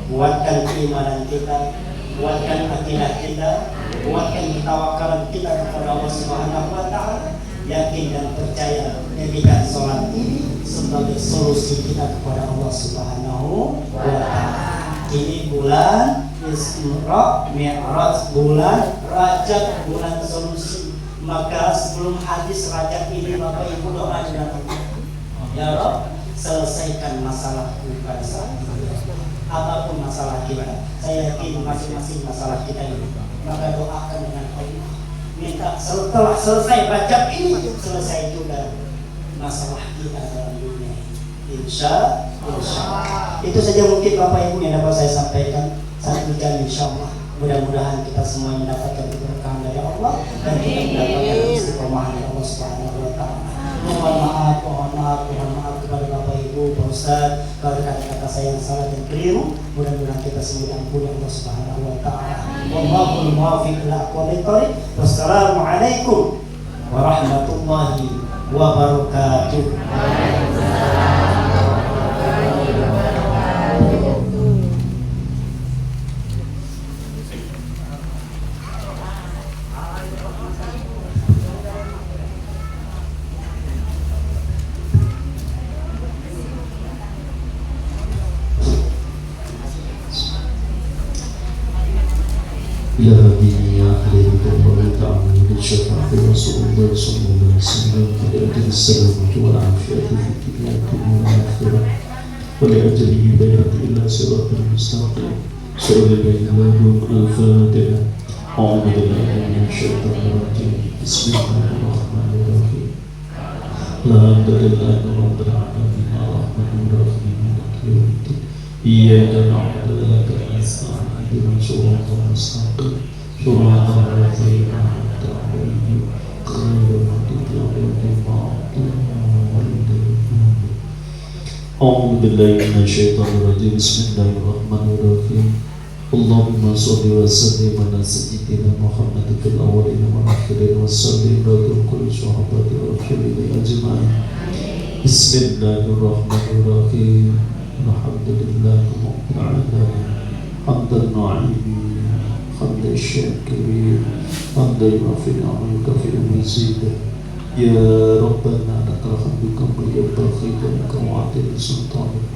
Speaker 4: kuatkan keimanan kita, kuatkan akidah kita, kuatkan ketawakalan kita kepada Allah Subhanahu wa Ta'ala. Yakin dan percaya jadikan sholat ini sebagai solusi kita kepada Allah Subhanahu wa Ta'ala. Ini bulan Isra Mi'raj, bulan Rajab, bulan solusi. Maka sebelum hadis Rajab ini Bapak Ibu doa dengan ya Rabb, selesaikan masalahku pada saat ini. Apapun masalah kita, saya yakin masing-masing masalah kita ini, maka doakan dengan Allah. Minta setelah selesai Rajab ini, selesai juga masalah kita dalam dunia ini. Insya Allah. Itu saja mungkin Bapak Ibu yang dapat saya sampaikan. Satu jam insya Allah. Mudah-mudahan kita semua mendapatkan keberkahan dari Allah dan kita mendapatkan istiqomah dari Allah Subhanahu wa Ta'ala. Mohon maaf kepada Bapak Ibu, Pak Ustadz, kalau kata-kata saya yang salah dan keliru, mudah-mudahan kita semua diampuni Allah Subhanahu wa taala. Wallahul muwaffiq ila aqwamit thoriq. Wassalamualaikum warahmatullahi wabarakatuh.
Speaker 5: إلى هذه آخر الله تعالى بالشفاعة رسول الله صلى الله عليه وسلم ولأجل السلامة والعافية في الدنيا والآخرة ولأجله بيعة إلى صراط المستقيم سؤال بينهم الفاتحة أعوذ بالله من الشيطان الرجيم بسم الله الرحمن الرحيم الحمد لله رب العالمين الرحمن الرحيم مالك يوم الدين إياك نعبد وإياك نستعين اهدنا الصراط المستقيم صراط الذين أنعمت عليهم غير المغضوب عليهم ولا الضالين. أعوذ بالله من الشيطان الرجيم بسم الله الرحمن الرحيم اللهم صل وسلم على سيدنا محمد في الأولين والآخرين وسلم على كل صحابة رسول الله أجمعين. بسم الله الرحمن الرحيم الحمد لله رب العالمين حمد الناعمين حمد الشاكرين حمد يوافي نعمك في مزيده يا ربنا لك الحمد كما ينبغي لك وعدل سلطانك.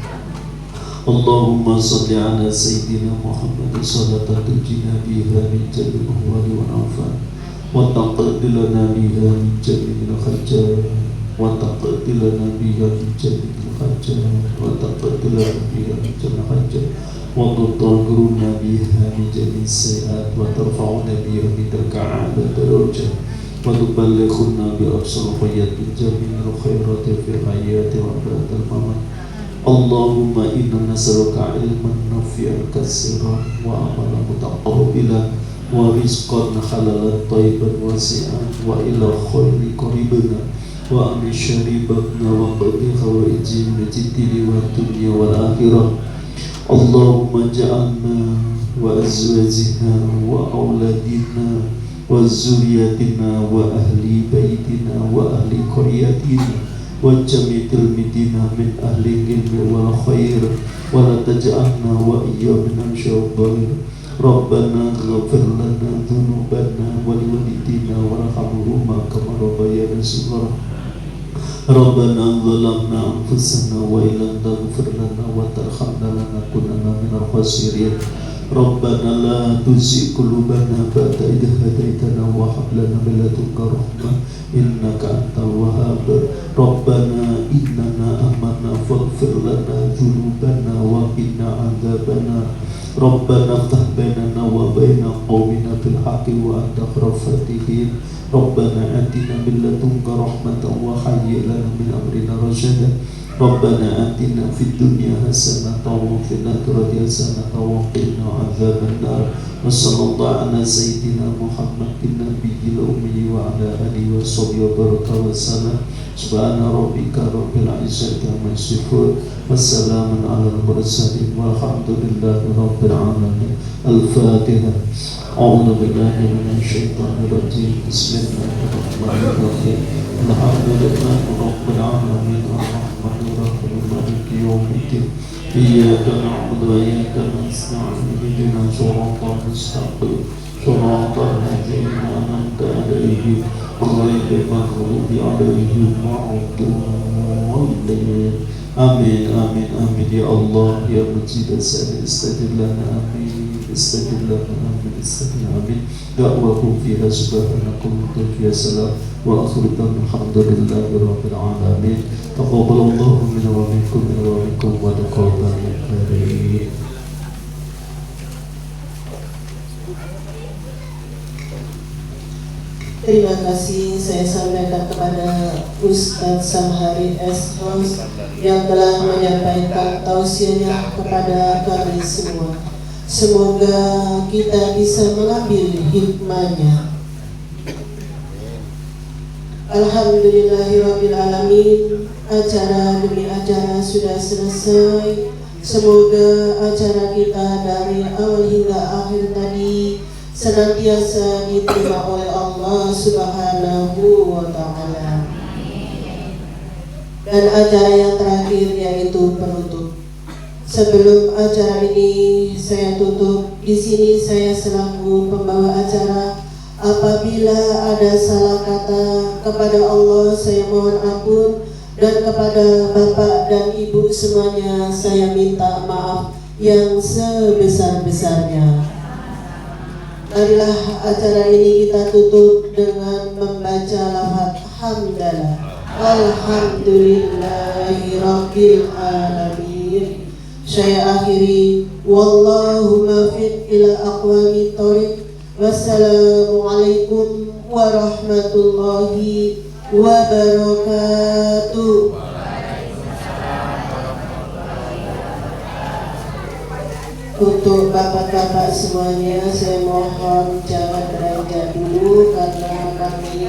Speaker 5: اللهم صل على سيدنا محمد صلاة تنجينا بها من جميع الأهوال والآفات وتقضي لنا بها من جميع الحاجات وتقضي لنا بها من جميع الحاجات وتقضي لنا بها من جميع الحاجات وتطهرنا بها من جميع السيئات وترفعنا بها من أعلى الدرجات وتبلغنا بأقصى الغايات من جميع الخيرات في الحياة وبعد الممات. اللهم إنا نسألك علما نافعا كثيرا وعملا متقبلا ورزقا حلالا طيبا واسعا وإلى خير قريبنا وأمن شريبتنا وقضي حوائجنا في الدين والدنيا والآخرة. اللهم اجعلنا وأزواجنا وأولادنا وذريتنا وأهل بيتنا وأهل قريتنا وجميع تلميذنا من أهل العلم والخير ولا تجعلنا وإياهم من الشرير. ربنا اغفر لنا ذنوبنا ولوالدينا وارحمهما كما ربيانا صغارا. ربنا ظلمنا أنفسنا وإن لم تغفر لنا وترحمنا لنكونن من الخاسرين. ربنا لا تزغ قلوبنا بعد إذ هديتنا وهب لنا من لدنك رحمة إنك أنت الوهاب. ربنا إننا آمنا فاغفر لنا ذنوبنا وقنا عذاب النار. ربنا افتح بيننا وبين قومنا بالحق وأنت خير الفاتحين. ربنا آتنا من لدنك رحمة وهيئ لنا من أمرنا رشدا. ربنا آتنا في الدنيا حسنة وفي الآخرة حسنة وقنا عذاب النار. وصلى الله على سيدنا محمد النبي الأمي وعلى آله وصحبه وبارك وسلم. سبحان ربك رب العزة عما يصفون والسلام على المرسلين والحمد لله رب العالمين. الفاتحة. أعوذ بالله من الشيطان الرجيم بسم الله الرحمن الرحيم الحمد لله رب العالمين الرحمن الرحيم مالك يوم الدين إياك نعبد وإياك نستعين اهدنا الصراط المستقيم صراط الذين أنعمت عليهم غير المغضوب عليهم ولا الضالين. آمين آمين آمين يا الله يا مجيب السائل استجب لنا آمين استجب لنا آمين استجب آمين. دعوة فيها سبحانكم وتوفيق سلام وآخر دعوانا الحمد لله رب العالمين. تقبل الله منا ومنكم وتقبل الكريم.
Speaker 1: Terima kasih saya sampaikan kepada Ustadz Samhari S. Ros yang telah menyampaikan tausiahnya kepada kami semua. Semoga kita bisa mengambil hikmahnya. Alhamdulillahirrabbilalamin. Acara demi acara sudah selesai. Semoga acara kita dari awal hingga akhir tadi senantiasa diterima oleh Allah Subhanahu wa Ta'ala. Dan acara yang terakhir yaitu penutup. Sebelum acara ini saya tutup, di sini saya selaku pembawa acara, apabila ada salah kata kepada Allah saya mohon ampun, dan kepada Bapak dan Ibu semuanya saya minta maaf yang sebesar-besarnya. Marilah acara ini kita tutup dengan membaca lafaz hamdalah. Alhamdulillahirabbil alamin. Saya akhiri, wallahu muwaffiq ila aqwamit thoriq. Wassalamualaikum warahmatullahi wabarakatuh. Untuk bapak-bapak semuanya, saya mohon jangan beranjak dulu karena kami